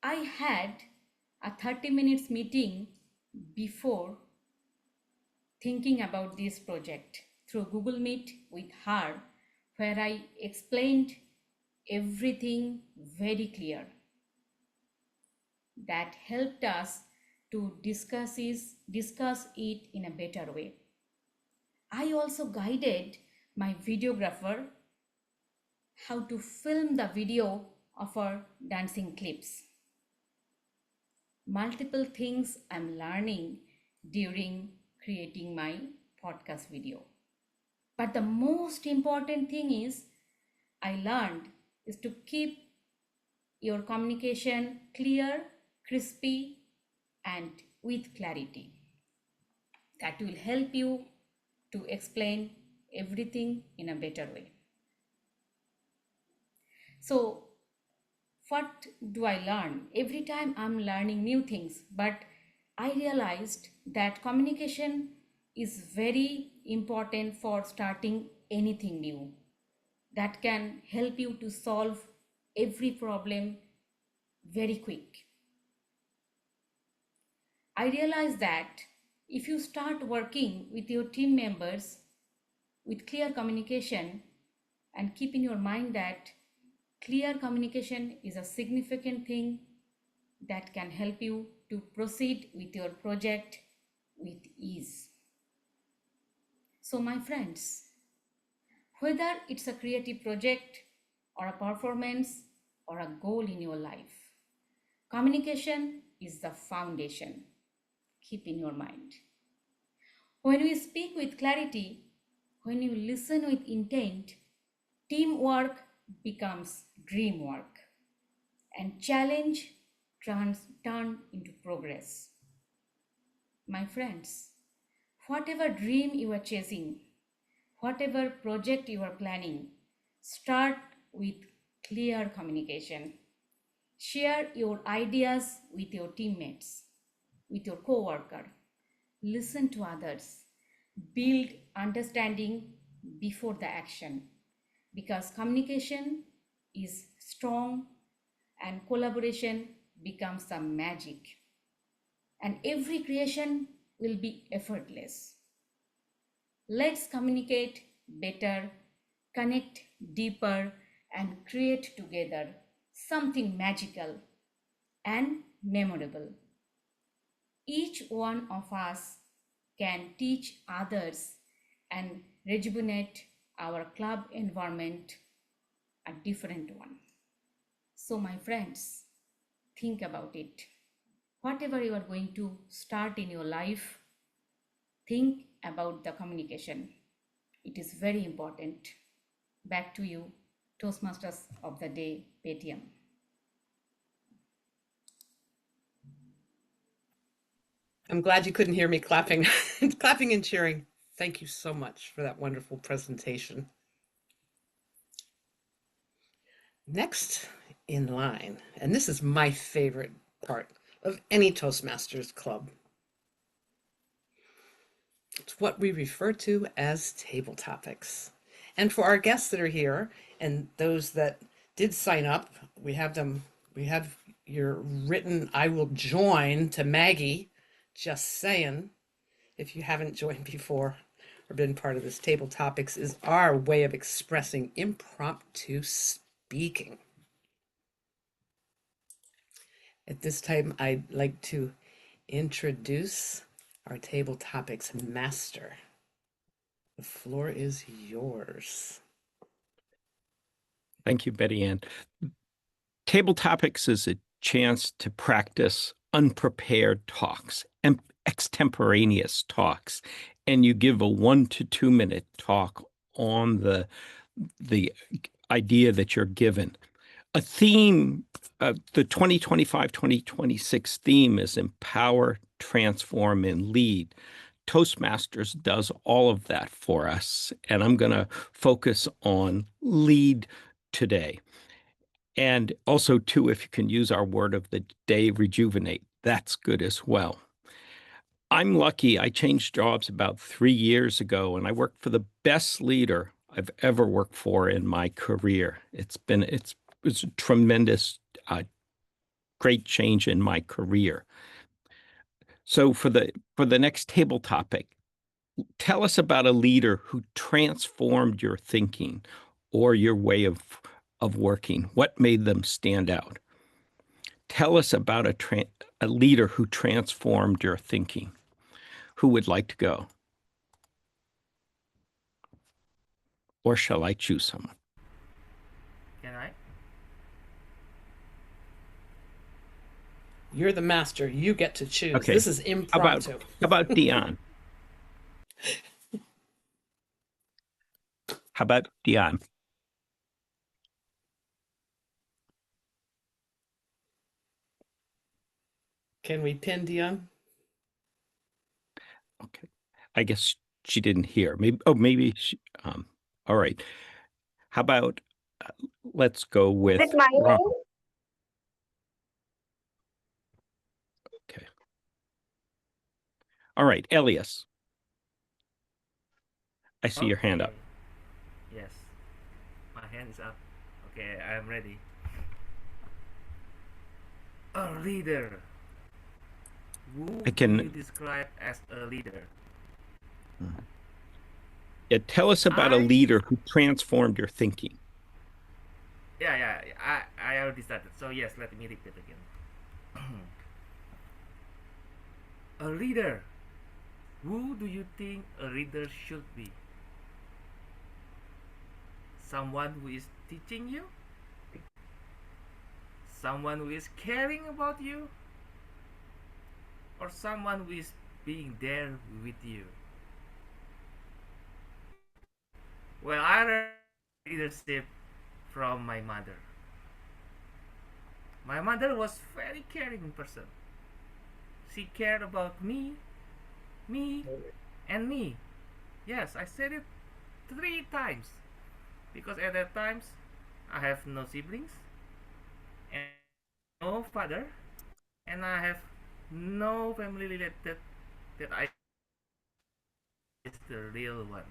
I had a 30 minutes meeting before thinking about this project through Google Meet with her, where I explained everything very clear. That helped us to discuss it in a better way. I also guided my videographer how to film the video of our dancing clips. Multiple things I'm learning during creating my podcast video. But the most important thing is I learned is to keep your communication clear, crispy, and with clarity. That will help you to explain everything in a better way. So, what do I learn? Every time I'm learning new things, but I realized that communication is very important for starting anything new that can help you to solve every problem very quick. I realized that if you start working with your team members with clear communication and keep in your mind that clear communication is a significant thing that can help you to proceed with your project with ease. So my friends, whether it's a creative project or a performance or a goal in your life, communication is the foundation. Keep in your mind. When we speak with clarity, when you listen with intent, teamwork becomes dream work, and challenge turn into progress. My friends, whatever dream you are chasing, whatever project you are planning, start with clear communication. Share your ideas with your teammates, with your co-worker. Listen to others. Build understanding before the action, because communication is strong and collaboration becomes the magic, and every creation will be effortless. Let's communicate better, connect deeper, and create together something magical and memorable. Each one of us can teach others and rejuvenate our club environment a different one. So my friends, think about it. whatever you are going to start in your life, think about the communication. It is very important. Back to you, Toastmasters of the Day, PTM. I'm glad you couldn't hear me clapping, clapping and cheering. Thank you so much for that wonderful presentation. Next in line, and this is my favorite part of any Toastmasters club. It's what we refer to as table topics. And for our guests that are here and those that did sign up, we have your written "I will join" to Maggie. Just saying, if you haven't joined before or been part of this, table topics is our way of expressing impromptu speaking. At this time, I'd like to introduce our table topics master. The floor is yours. Thank you, Betty Ann. Table topics is a chance to practice unprepared talks and extemporaneous talks, and you give a 1 to 2 minute talk on the idea that you're given. A theme, the 2025-2026 theme is Empower, Transform, and Lead. Toastmasters does all of that for us, and I'm going to focus on lead today. And also, too, if you can use our word of the day, rejuvenate, that's good as well. I'm lucky. I changed jobs about 3 years ago, and I worked for the best leader I've ever worked for in my career. It's a tremendous, great change in my career. So for the next table topic, tell us about a leader who transformed your thinking or your way of working. What made them stand out? Tell us about a leader who transformed your thinking. Who would like to go? Or shall I choose someone? Can I? You're the master. You get to choose. Okay. This is impromptu. How about Dion? How about Dion? Can we pin Dion? Okay. I guess she didn't hear. Maybe she, all right. How about let's go with Ron. Okay. All right, Elias. I see your hand up. Yes. My hand is up. Okay, I'm ready. A leader. Who do you describe as a leader? Yeah, tell us about a leader who transformed your thinking. Yeah. I already started. So yes, let me repeat again. A leader. Who do you think a leader should be? Someone who is teaching you? Someone who is caring about you? Or someone who is being there with you? Well, I learned leadership from my mother. My mother was a very caring person. She cared about me, and me. Yes, I said it 3 times. Because at that times, I have no siblings, and no father, and I have no family related that I is the real one.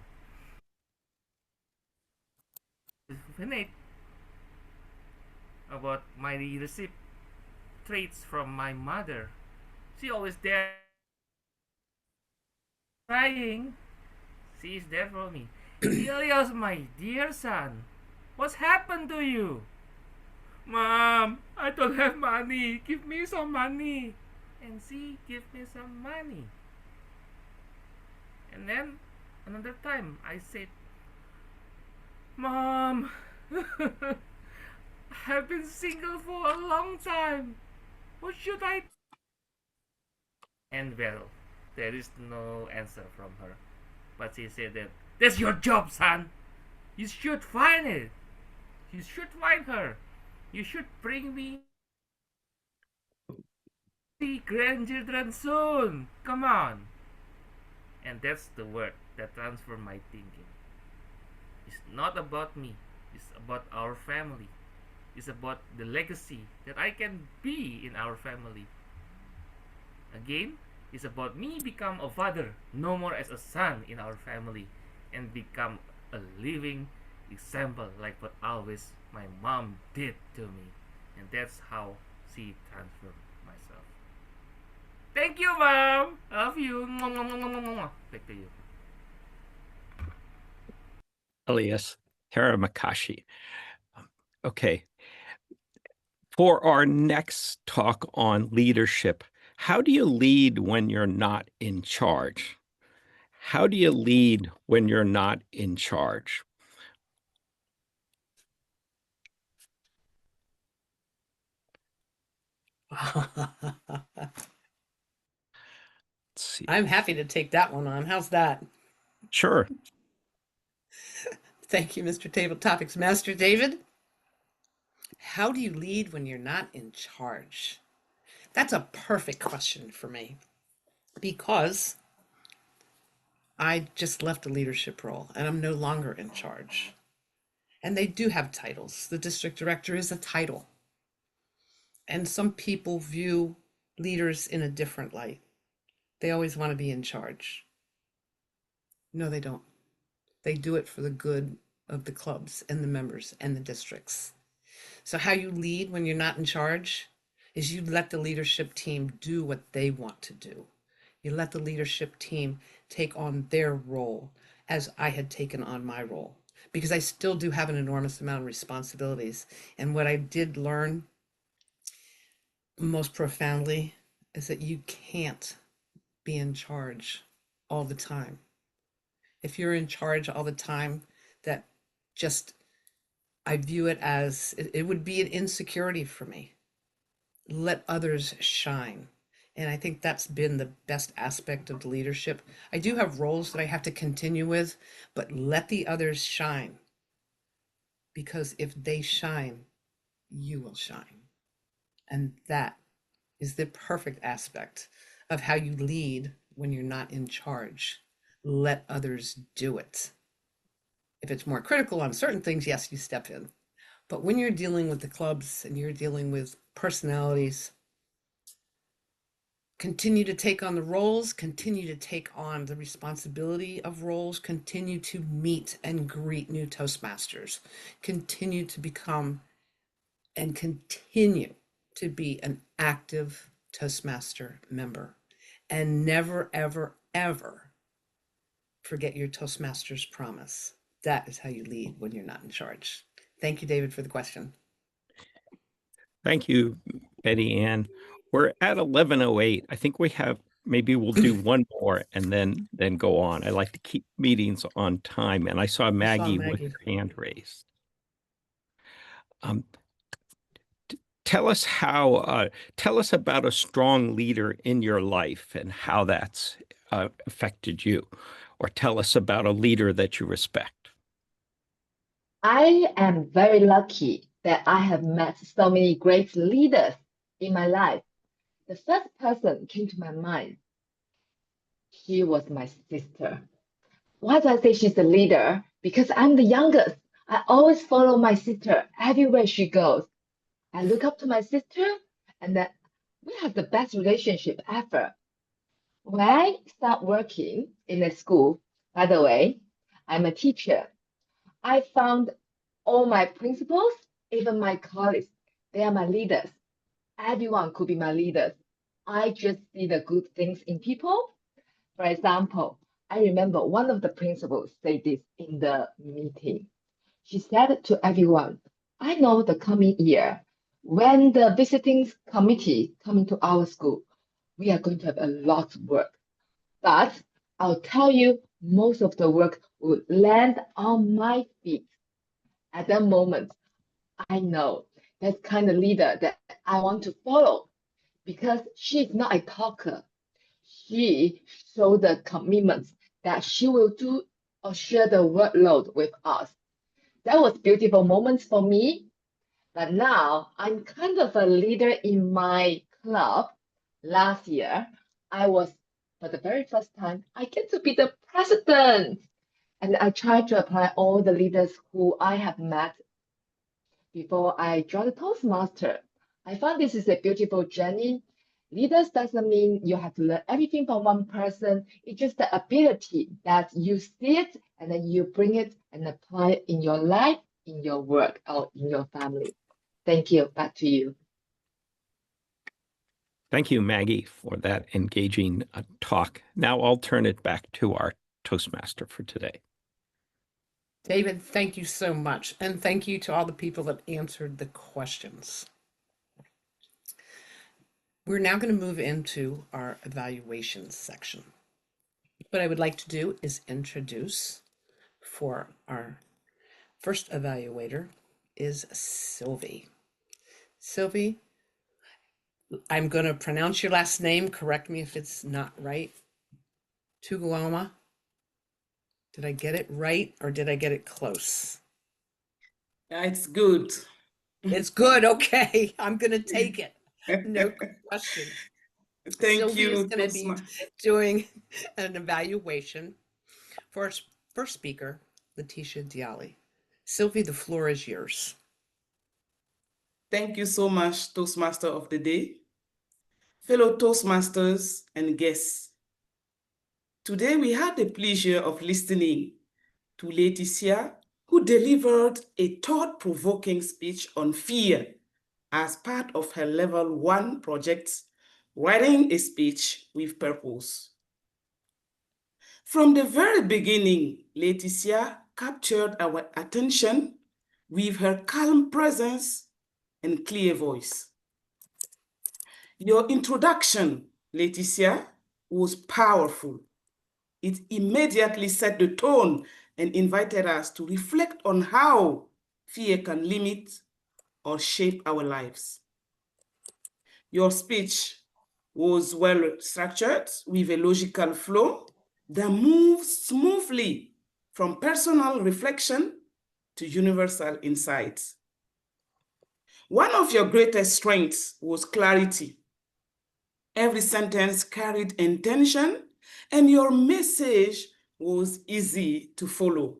Fascinated about my leadership traits from my mother. She always there crying. She is there for me. Elias, my dear son, what's happened to you? Mom, I don't have money. Give me some money. And she give me some money. And then another time I said, Mom, I've been single for a long time. What should I do? And well, there is no answer from her. But she said that, that's your job, son. You should find it. You should find her. You should bring me the grandchildren soon. Come on. And that's the word that transformed my thinking. It's not about me. It's about our family. It's about the legacy that I can be in our family. Again, it's about me become a father, no more as a son in our family, and become a living example like what always my mom did to me. And that's how she transformed myself. Thank you, Mom. I love you. Back to you. Elias Taramakashi. Okay. For our next talk on leadership, how do you lead when you're not in charge? How do you lead when you're not in charge? I'm happy to take that one on. How's that? Sure. Thank you, Mr. Table Topics Master David. How do you lead when you're not in charge? That's a perfect question for me because I just left a leadership role and I'm no longer in charge. And they do have titles. The district director is a title. And some people view leaders in a different light. They always want to be in charge. No, they don't. They do it for the good of the clubs and the members and the districts. So how you lead when you're not in charge is you let the leadership team do what they want to do. You let the leadership team take on their role as I had taken on my role, because I still do have an enormous amount of responsibilities. And what I did learn most profoundly is that you can't be in charge all the time. If you're in charge all the time, that just, I view it as, it would be an insecurity for me. Let others shine. And I think that's been the best aspect of the leadership. I do have roles that I have to continue with, but let the others shine. Because if they shine, you will shine. And that is the perfect aspect of how you lead when you're not in charge. Let others do it. If it's more critical on certain things, yes, you step in. But when you're dealing with the clubs and you're dealing with personalities, continue to take on the roles, continue to take on the responsibility of roles, continue to meet and greet new Toastmasters, continue to become and continue to be an active Toastmaster member, and never, ever, ever forget your Toastmasters promise. That is how you lead when you're not in charge. Thank you, David, for the question. Thank you, Betty Ann. We're at 11:08. I think we have, maybe we'll do one more and then go on. I like to keep meetings on time. And I saw Maggie with her hand raised. Tell us about a strong leader in your life and how that's affected you, or tell us about a leader that you respect. I am very lucky that I have met so many great leaders in my life. The first person came to my mind. She was my sister. Why do I say she's a leader? Because I'm the youngest. I always follow my sister everywhere she goes. I look up to my sister, and then we have the best relationship ever. When I start working in a school, by the way, I'm a teacher. I found all my principals, even my colleagues, they are my leaders. Everyone could be my leaders. I just see the good things in people. For example, I remember one of the principals said this in the meeting. She said to everyone, I know the coming year, when the visiting committee coming to our school, we are going to have a lot of work. But I'll tell you, most of the work will land on my feet. At that moment, I know that's kind of leader that I want to follow, because she's not a talker. she showed the commitment that she will do or share the workload with us. That was beautiful moments for me. But now I'm kind of a leader in my club. Last year, I was, for the very first time, I get to be the president. And I try to apply all the leaders who I have met before I joined the Toastmaster. I found this is a beautiful journey. Leaders doesn't mean you have to learn everything from one person. It's just the ability that you see it and then you bring it and apply it in your life, in your work, or in your family. Thank you. Back to you. Thank you, Maggie, for that engaging talk. Now I'll turn it back to our Toastmaster for today. David, thank you so much. And thank you to all the people that answered the questions. We're now going to move into our evaluation section. What I would like to do is introduce, for our first evaluator, is Sylvie. Sylvie, I'm going to pronounce your last name. Correct me if it's not right. Tuguama. Did I get it right or did I get it close? Yeah, it's good. It's good. Okay. I'm going to take it. No question. Thank Sylvie you, is going to be doing an evaluation for our first speaker, Letitia Dialli. Sylvie, the floor is yours. Thank you so much, Toastmaster of the Day. Fellow Toastmasters and guests, today we had the pleasure of listening to Letitia, who delivered a thought-provoking speech on fear as part of her Level 1 project, Writing a Speech with Purpose. From the very beginning, Letitia captured our attention with her calm presence and clear voice. Your introduction, Letitia, was powerful. It immediately set the tone and invited us to reflect on how fear can limit or shape our lives. Your speech was well structured with a logical flow that moves smoothly from personal reflection to universal insights. One of your greatest strengths was clarity. Every sentence carried intention, and your message was easy to follow.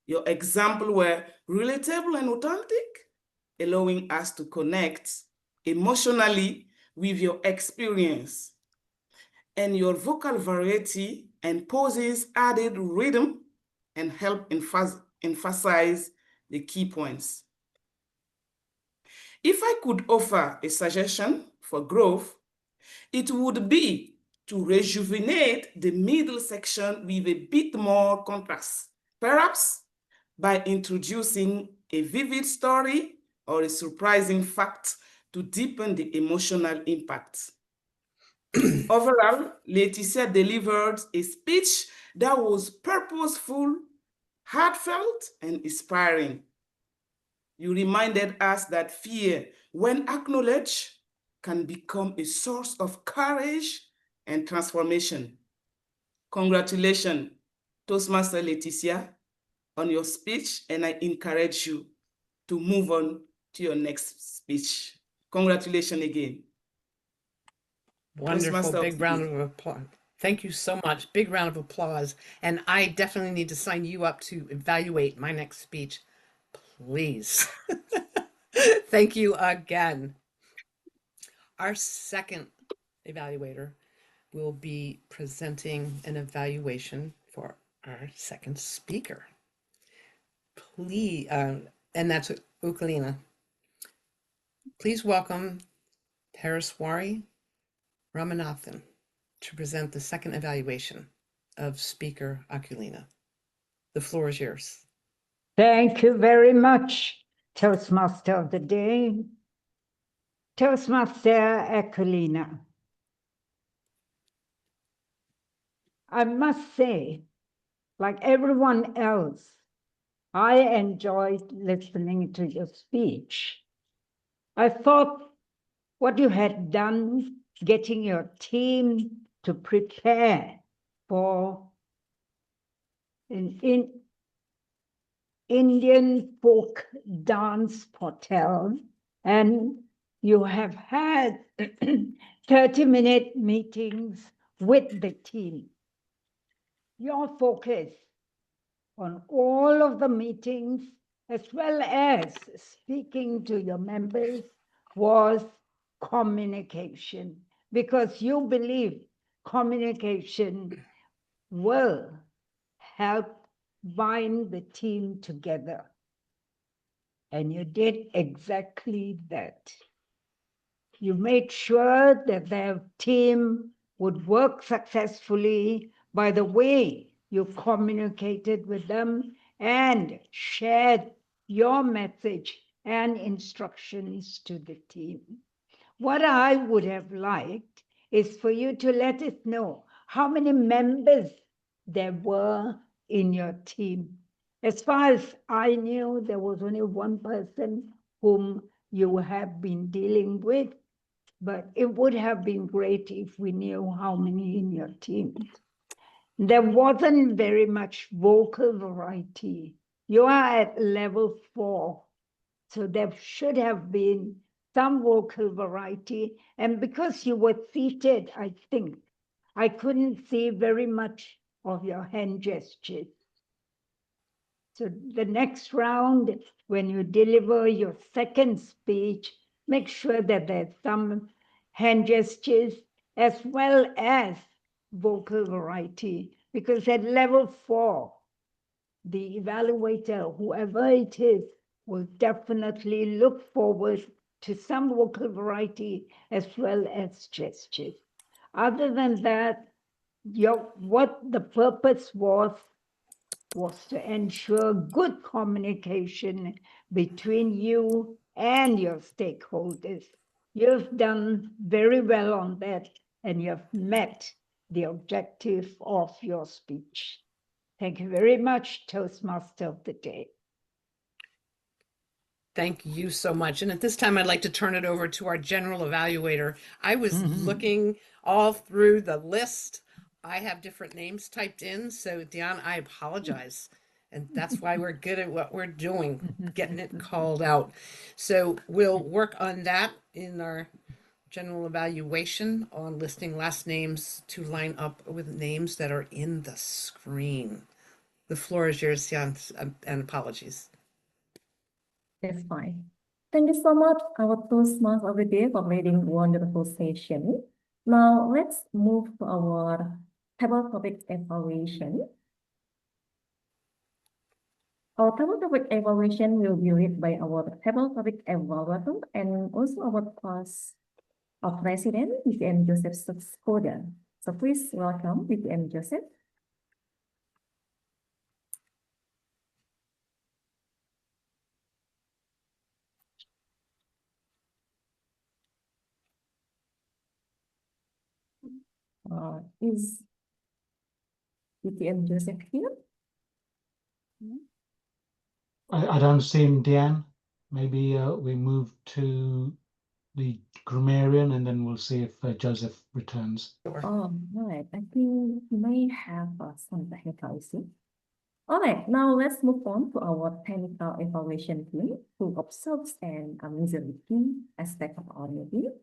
Your examples were relatable and authentic, allowing us to connect emotionally with your experience. And your vocal variety and pauses added rhythm and helped emphasize the key points. If I could offer a suggestion for growth, it would be to rejuvenate the middle section with a bit more contrast, perhaps by introducing a vivid story or a surprising fact to deepen the emotional impact. Overall, Letitia delivered a speech that was purposeful, heartfelt, and inspiring. You reminded us that fear, when acknowledged, can become a source of courage and transformation. Congratulations, Toastmaster Letitia, on your speech, and I encourage you to move on to your next speech. Congratulations again. Wonderful. Big round of applause. Thank you so much. Big round of applause. And I definitely need to sign you up to evaluate my next speech. Please. Thank you again. Our second evaluator will be presenting an evaluation for our second speaker. Please, and that's Ukalina. Please welcome Taraswari Ramanathan to present the second evaluation of Speaker Akulina. The floor is yours. Thank you very much, Toastmaster of the Day. Toastmaster Akulina. I must say, like everyone else, I enjoyed listening to your speech. I thought what you had done, getting your team to prepare for an Indian folk dance hotel, and you have had 30-minute meetings with the team. Your focus on all of the meetings, as well as speaking to your members, was communication, because you believe communication will help bind the team together. And you did exactly that. You made sure that their team would work successfully by the way you communicated with them and shared your message and instructions to the team. What I would have liked is for you to let us know how many members there were in your team. As far as I knew, there was only one person whom you have been dealing with, but it would have been great if we knew how many in your team. There wasn't very much vocal variety. You are at level 4, so there should have been some vocal variety. And because you were seated, I think, I couldn't see very much of your hand gestures. So the next round, when you deliver your second speech, make sure that there's some hand gestures as well as vocal variety, because at level 4, the evaluator, whoever it is, will definitely look forward to some vocal variety as well as gestures. Other than that, what the purpose was to ensure good communication between you and your stakeholders. You've done very well on that, and you've met the objective of your speech. Thank you very much, Toastmaster of the Day. Thank you so much. And at this time, I'd like to turn it over to our general evaluator. I was looking all through the list. I have different names typed in. So, Dion, I apologize. And that's why we're good at what we're doing, getting it called out. So we'll work on that in our general evaluation on listing last names to line up with names that are in the screen. The floor is yours, Dion, and apologies. That's fine. Thank you so much, our Toastmasters of the Day, for leading a wonderful session. Now, let's move to our table topic evaluation. Our table topic evaluation will be led by our table topic evaluator and also our class of president, VPM Joseph Skoda. So please welcome VPM Joseph. Is VPM Joseph here? I don't see him, Deanne. Maybe we move to the grammarian and then we'll see if Joseph returns. Oh, right. I think we may have some technical issue. All right, now let's move on to our technical evaluation team who observes and measures the key aspect of our meeting.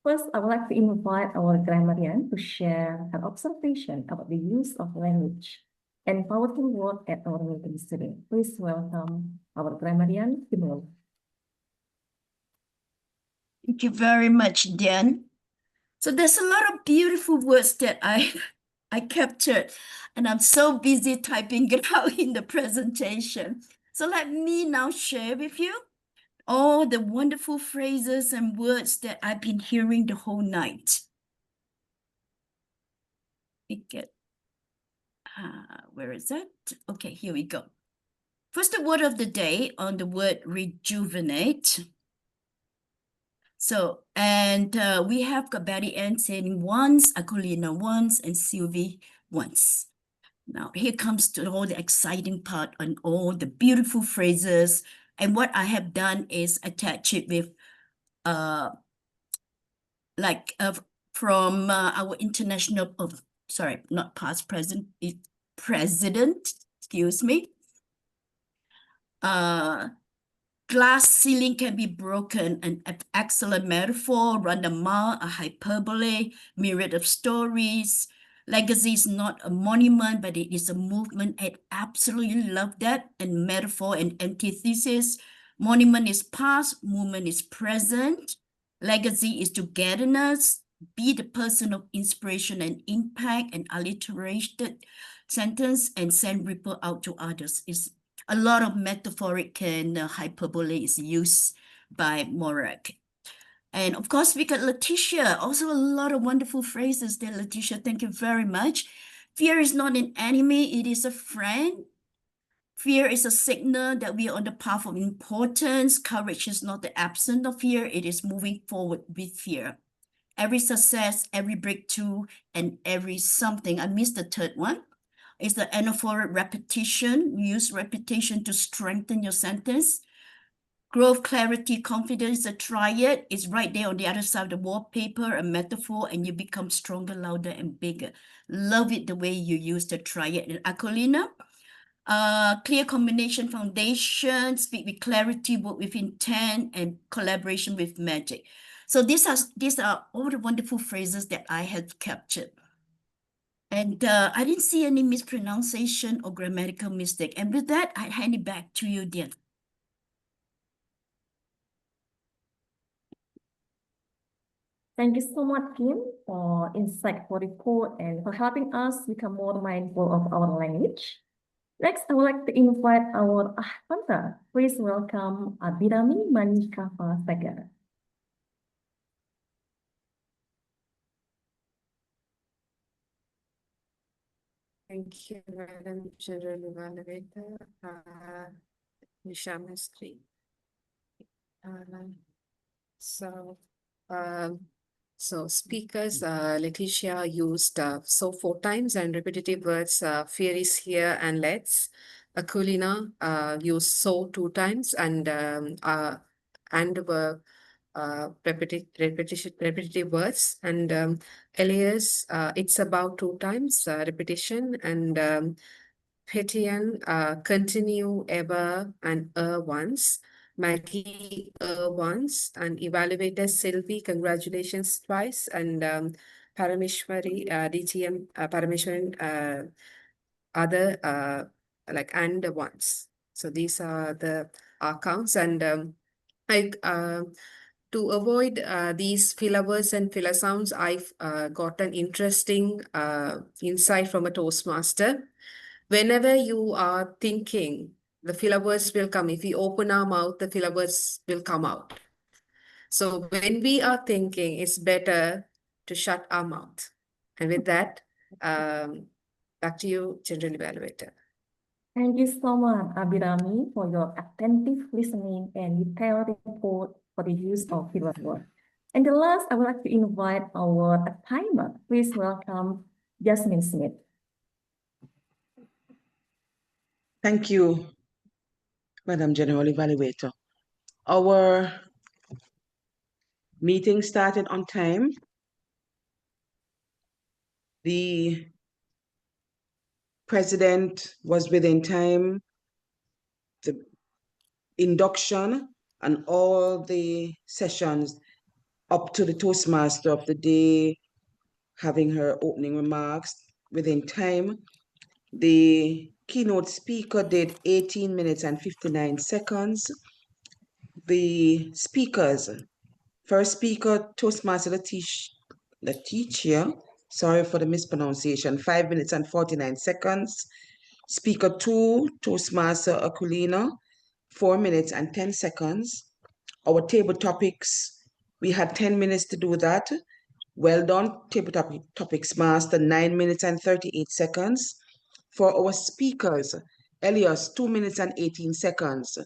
First, I would like to invite our grammarian to share her observation about the use of language and powerful words at our meeting today. Please welcome our grammarian, Kimberly. Thank you very much, Dan. So there's a lot of beautiful words that I captured, and I'm so busy typing it out in the presentation. So let me now share with you all the wonderful phrases and words that I've been hearing the whole night. Where is that? Okay, here we go. First, the word of the day on the word rejuvenate. So, and we have got Betty Ann saying once, Akulina once, and Sylvie once. Now, here comes to all the exciting part on all the beautiful phrases. And what I have done is attach it with from our international, oh, sorry, not past, present, president, excuse me. Glass ceiling can be broken, an excellent metaphor, run the mile, a hyperbole, myriad of stories. Legacy is not a monument, but it is a movement. I absolutely love that. And metaphor and antithesis. Monument is past, movement is present. Legacy is togetherness. Be the person of inspiration and impact, and alliterated sentence, and send ripple out to others. Is a lot of metaphoric and hyperbole is used by MORAG. And of course, we got Letitia, also a lot of wonderful phrases there, Letitia. Thank you very much. Fear is not an enemy, it is a friend. Fear is a signal that we are on the path of importance. Courage is not the absence of fear, it is moving forward with fear. Every success, every breakthrough, and every something. I missed the third one. Is the anaphoric repetition. Use repetition to strengthen your sentence. Growth, clarity, confidence, a triad is right there on the other side of the wallpaper, a metaphor, and you become stronger, louder, and bigger. Love it the way you use the triad. And Akolina, clear combination, foundation, speak with clarity, work with intent, and collaboration with magic. So these are all the wonderful phrases that I had captured. And I didn't see any mispronunciation or grammatical mistake. And with that, I hand it back to you, Dian. Thank you so much, Kim, for insightful report and for helping us become more mindful of our language. Next, I would like to invite our Ahmada. Please welcome Abhirami Manikava Sagar. Thank you, Madam General Evaluator. We share my screen. So speakers, Letitia used so 4 times, and repetitive words, fear is here and let's. Akulina used so 2 times, and were repetitive words, and Elias, it's about 2 times, repetition, and Petian, continue, ever, and once. Maggie once, and evaluator Sylvie, congratulations twice, and Parameshwari, DTM, Parameshwaran, other, like, and once. So these are the accounts, and to avoid these filler words and filler sounds, I've got an interesting insight from a Toastmaster. Whenever you are thinking, the filler words will come. If we open our mouth, the filler words will come out. So when we are thinking, it's better to shut our mouth. And with that, back to you, General Evaluator. Thank you so much, Abhirami, for your attentive listening and detailed report for the use of filler word. And the last, I would like to invite our timer. Please welcome Jasmine Smith. Thank you, Madam General Evaluator. Our meeting started on time. The president was within time. The induction and all the sessions up to the Toastmaster of the day, having her opening remarks within time. The keynote speaker did 18 minutes and 59 seconds. The speakers, first speaker, Toastmaster Letitia, sorry for the mispronunciation, 5 minutes and 49 seconds. Speaker 2, Toastmaster Akulina, 4 minutes and 10 seconds. Our table topics, we had 10 minutes to do that. Well done, table topics master, 9 minutes and 38 seconds. For our speakers, Elias, 2 minutes and 18 seconds.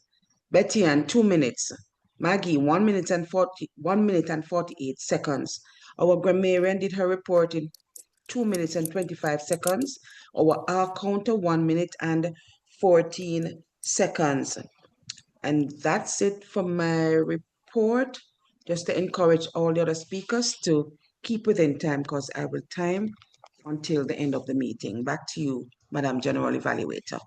Betty Ann, 2 minutes. Maggie, 1 minute and 48 seconds. Our grammarian did her report in 2 minutes and 25 seconds. Our R counter, 1 minute and 14 seconds. And that's it for my report. Just to encourage all the other speakers to keep within time because I will time until the end of the meeting. Back to you, Madam General Evaluator.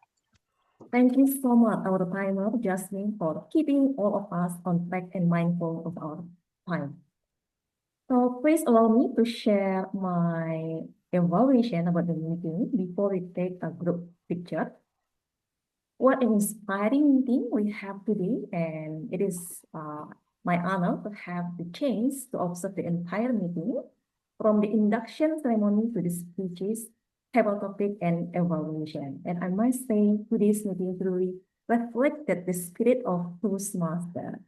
Thank you so much, our timer, Jasmine, for keeping all of us on track and mindful of our time. So please allow me to share my evaluation about the meeting before we take a group picture. What an inspiring meeting we have today, and it is my honor to have the chance to observe the entire meeting from the induction ceremony to the speeches, table topic, and evaluation. And I must say, today's meeting truly reflected the spirit of Toastmasters.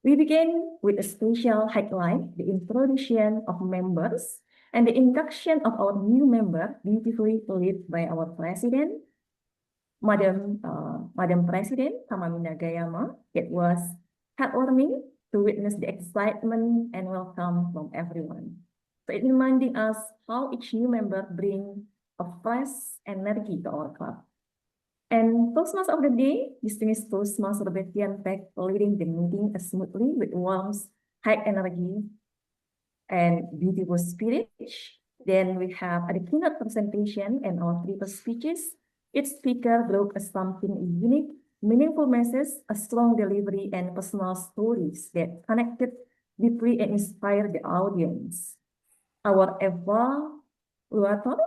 We began with a special highlight, the introduction of members and the induction of our new member, beautifully led by our president, Madam President Tamami Nagayama. It was heartwarming to witness the excitement and welcome from everyone. So it reminding us how each new member brings a fresh energy to our club. And Toastmaster of the day, distinguished Toastmaster Betian Peck, leading the meeting smoothly with warmth, high energy, and beautiful spirit. Then we have a keynote presentation and our triple speeches. Each speaker brought something unique, meaningful message, a strong delivery, and personal stories that connected deeply and inspired the audience. Our evaluator,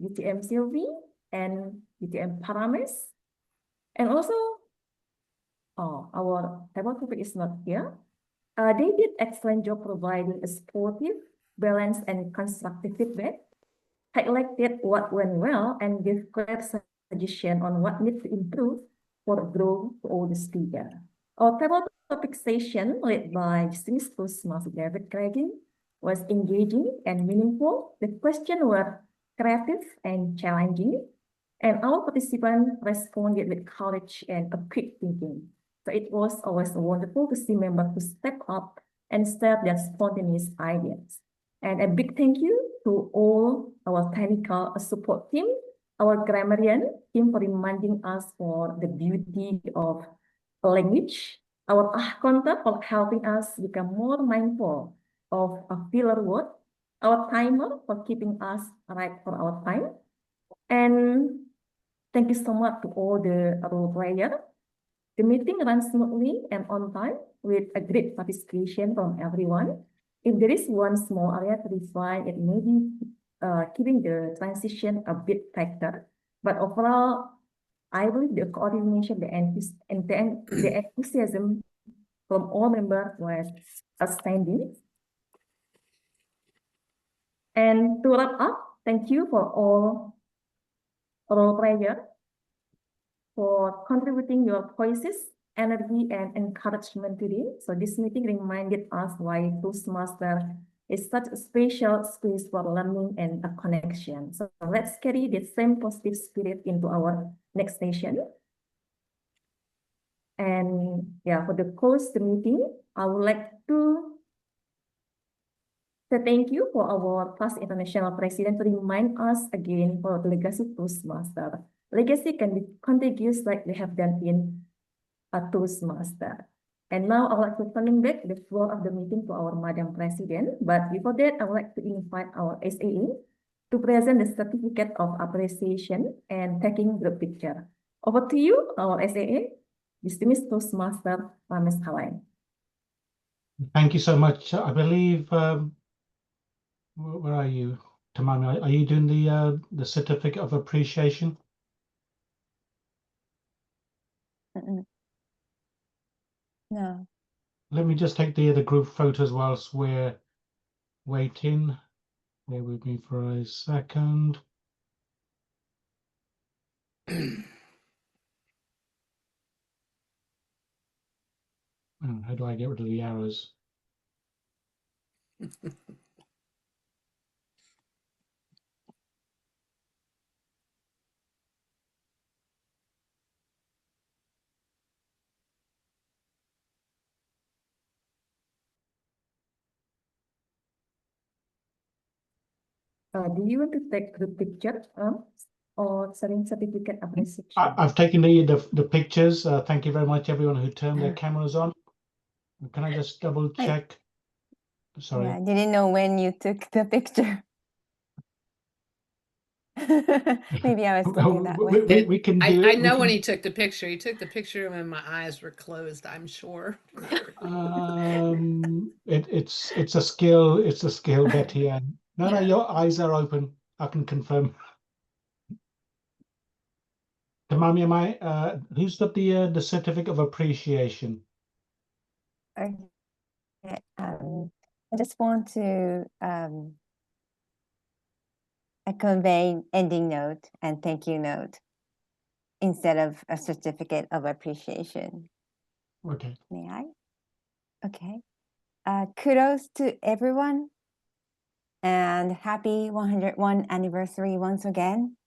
UTM Sylvie and UTM Parames, and also our table topic is not here. They did excellent job providing a supportive, balanced, and constructive feedback, highlighted what went well, and gave clear suggestion on what needs to improve for growth to all the speakers. Our table topic session, led by distinguished Toastmaster David Cragen, was engaging and meaningful. The questions were creative and challenging, and our participants responded with courage and a quick thinking. So it was always wonderful to see members who step up and share their spontaneous ideas. And a big thank you to all our technical support team, our grammarian team for reminding us for the beauty of language, our counter for helping us become more mindful of a filler word, our timer for keeping us right for our time, and thank you so much to all the role players. The meeting ran smoothly and on time with a great participation from everyone. If there is one small area to refine, it may be keeping the transition a bit tighter. But overall, I believe the coordination, the enthusiasm from all members was outstanding. And to wrap up, thank you for all role players for contributing your voices, energy, and encouragement today. So this meeting reminded us why Toastmasters is such a special space for learning and a connection. So let's carry the same positive spirit into our next session. And yeah, for the close the meeting, I would like to say thank you for our past international president to remind us again for the legacy Toastmaster. Legacy can be contagious like we have done in a Toastmaster. And now I would like to turn back the floor of the meeting to our Madam President. But before that, I would like to invite our SAA to present the certificate of appreciation and taking the picture. Over to you, our SAA, distinguished Toastmaster, Ms. Hawaii. Thank you so much. I believe, where are you, Tamami? Are you doing the certificate of appreciation? No. Let me just take the group photos whilst we're waiting. Bear with me for a second. How do I get rid of the arrows? Do you want to take the picture or certificate appreciation? I've taken the pictures. Thank you very much, everyone who turned their cameras on. Can I just double check Sorry. Yeah, I didn't know when you took the picture. Maybe I was thinking that way. We can do I it. know when he took the picture. He took the picture when my eyes were closed, I'm sure. It's a skill. It's a skill, Betty. And no, your eyes are open. I can confirm. Tamami, who's got the certificate of appreciation? Okay. I just want to convey ending note and thank you note instead of a certificate of appreciation. Okay. May I? Okay. Kudos to everyone and happy 101 anniversary once again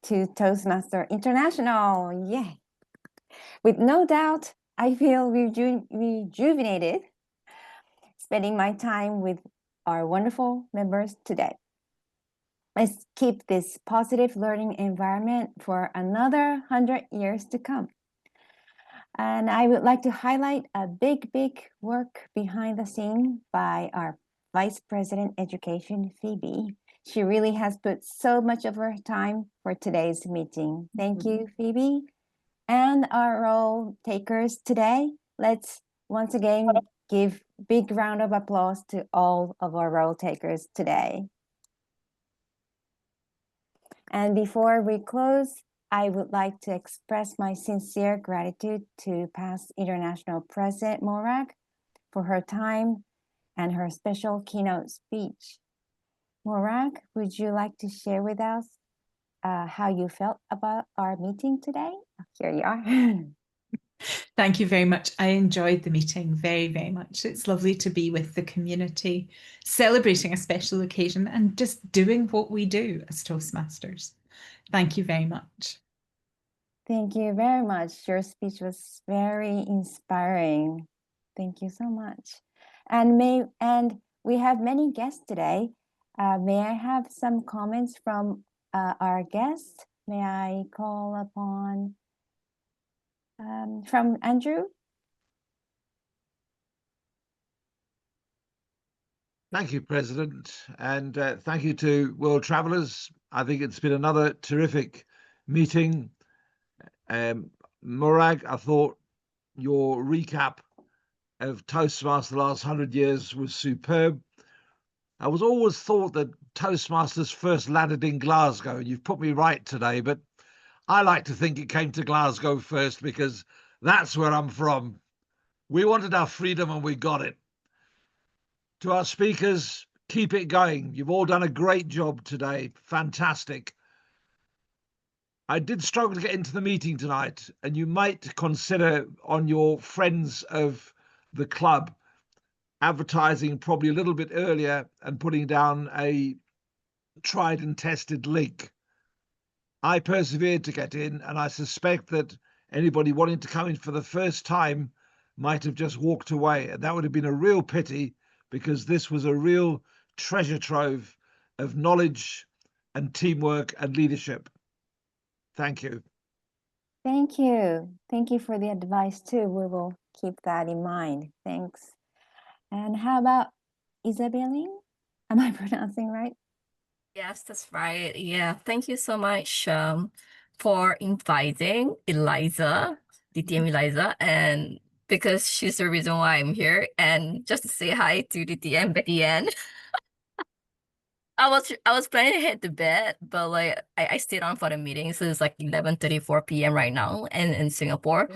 to Toastmaster International. Yay! With no doubt, I feel rejuvenated spending my time with our wonderful members today. Let's keep this positive learning environment for another 100 years to come. And I would like to highlight a big work behind the scene by our Vice President Education, Phoebe. She really has put so much of her time for today's meeting. Thank you, Phoebe. And our role takers today, let's once again give big round of applause to all of our role takers today. And before we close, I would like to express my sincere gratitude to past International President MORAG for her time and her special keynote speech. MORAG, would you like to share with us how you felt about our meeting today? Here you are. Thank you very much. I enjoyed the meeting very much. It's lovely to be with the community, celebrating a special occasion and just doing what we do as Toastmasters. Thank you very much. Thank you very much. Your speech was very inspiring. Thank you so much. And we have many guests today. May I have some comments from our guests? May I call upon from Andrew? Thank you, President, and thank you to World Travellers. I think it's been another terrific meeting. MORAG, I thought your recap of Toastmasters the last 100 years was superb. I was always thought that Toastmasters first landed in Glasgow, and you've put me right today, but I like to think it came to Glasgow first because that's where I'm from. We wanted our freedom and we got it. To our speakers, keep it going. You've all done a great job today. Fantastic. I did struggle to get into the meeting tonight, and you might consider on your friends of the club advertising probably a little bit earlier and putting down a tried and tested link. I persevered to get in, and I suspect that anybody wanting to come in for the first time might have just walked away, and that would have been a real pity because this was a real treasure trove of knowledge and teamwork and leadership. Thank you. Thank you. Thank you for the advice too. We will keep that in mind. Thanks. And how about Isabelline? Am I pronouncing right? Yes, that's right. Yeah, thank you so much for inviting Eliza, DTM Eliza, and because she's the reason why I'm here, and just to say hi to DTM Betty Ann. I was planning to head to bed, but like I stayed on for the meeting, so it's like 11:34 p.m. right now in Singapore.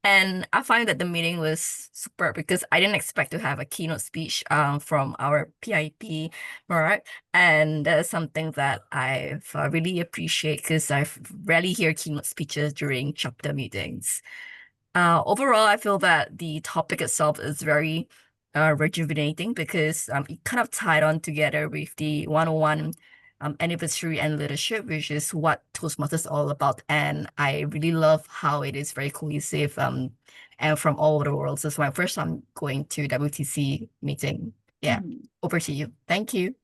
And I find that the meeting was super because I didn't expect to have a keynote speech from our PIP, right? And that's something that I've really appreciate because I've rarely hear keynote speeches during chapter meetings. Overall, I feel that the topic itself is very rejuvenating because it kind of tied on together with the 101 anniversary and leadership, which is what Toastmasters is all about. And I really love how it is very cohesive and from all over the world. So it's my first time going to WTC meeting. Yeah, over to you. Thank you.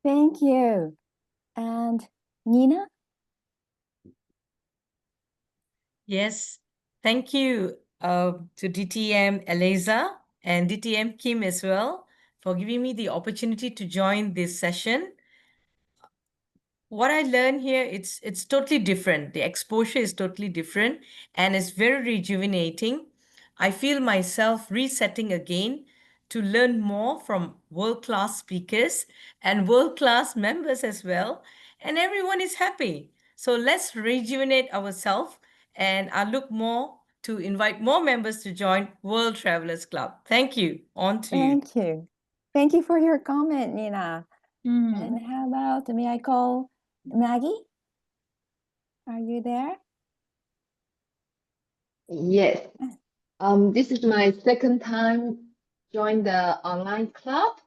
Thank you. And Nina? Yes, thank you to DTM Eliza and DTM Kim as well for giving me the opportunity to join this session. What I learned here, it's totally different. The exposure is totally different and it's very rejuvenating. I feel myself resetting again to learn more from world-class speakers and world-class members as well. And everyone is happy. So let's rejuvenate ourselves, and I look more to invite more members to join World Travelers Club. Thank you. On to you. Thank you. Thank you for your comment, Nina. And how about, may I call Maggie? Are you there? Yes. This is my second time join the online club.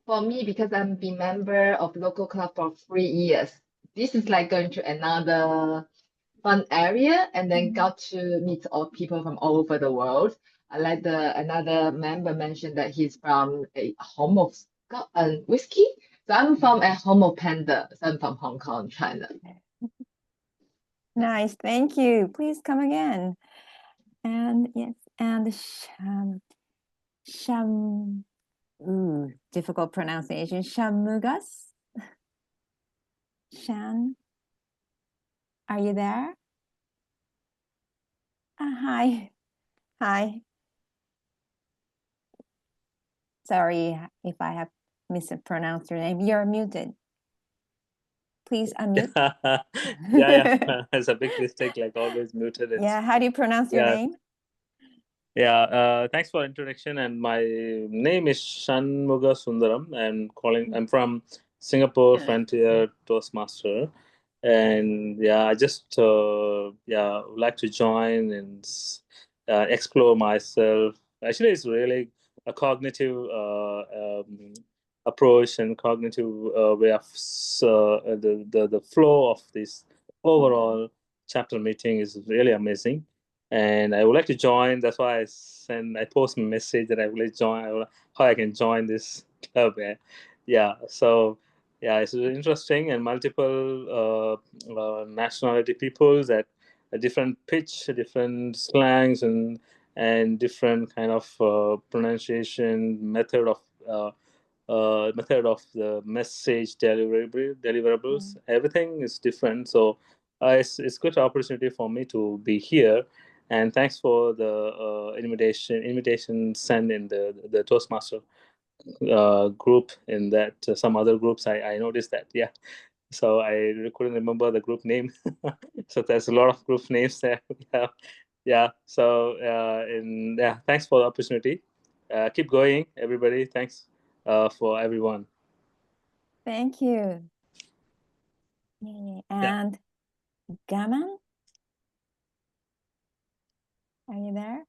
For me, because I'm been member of local club for 3 years, this is like going to another fun area, and then got to meet all people from all over the world. I like another member mentioned that he's from a home of whiskey. So I'm from a home of panda. So I'm from Hong Kong, China. Nice, thank you. Please come again. And yes, and difficult pronunciation. Shamugas. Shan, are you there? Hi. Hi. Sorry if I have mispronounced your name. You're muted. Please unmute. Yeah. It's a big mistake, like always muted. Yeah, how do you pronounce your name? Yeah, thanks for introduction. And my name is Shanmuga Sundaram. I'm from Singapore Frontier Toastmaster. And yeah, I just would like to join and explore myself. Actually, it's really a cognitive approach and cognitive way of the flow of this overall chapter meeting is really amazing. And I would like to join. That's why I post a message that I would like to join. How I can join this club. So it's really interesting, and multiple nationality peoples at a different pitch, different slangs, and different kind of pronunciation method of the message deliverables. Everything is different. So it's good opportunity for me to be here. And thanks for the invitation sent in the Toastmaster group. In that some other groups, I noticed that. So I couldn't remember the group name. So there's a lot of group names there. So thanks for the opportunity. Keep going, everybody. Thanks for everyone. Thank you. And Gaman, are you there?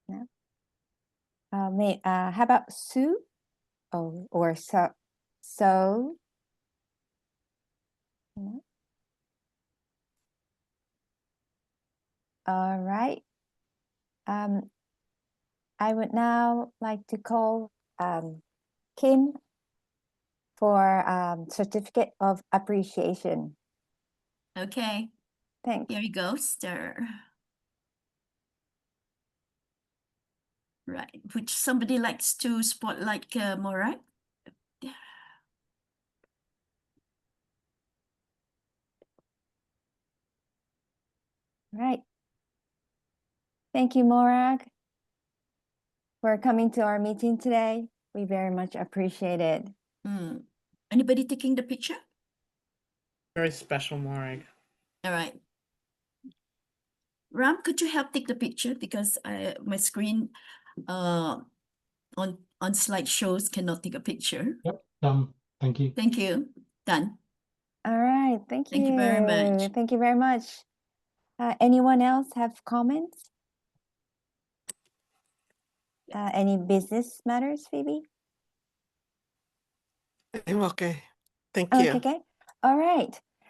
No. How about Sue? Or so. No. All right. I would now like to call Kim for certificate of appreciation. Okay. Thanks. Here we go, sir. Right. Would somebody likes to spotlight MORAG? Right. Thank you, MORAG, for coming to our meeting today. We very much appreciate it. Anybody taking the picture? Very special, MORAG. All right. Ram, could you help take the picture, because my screen on slideshows cannot take a picture. Yep, thank you. Thank you. Done. All right, thank you. Thank you very much. Thank you very much. Anyone else have comments? Any business matters, Phoebe? I'm okay. Thank you. Okay. All right.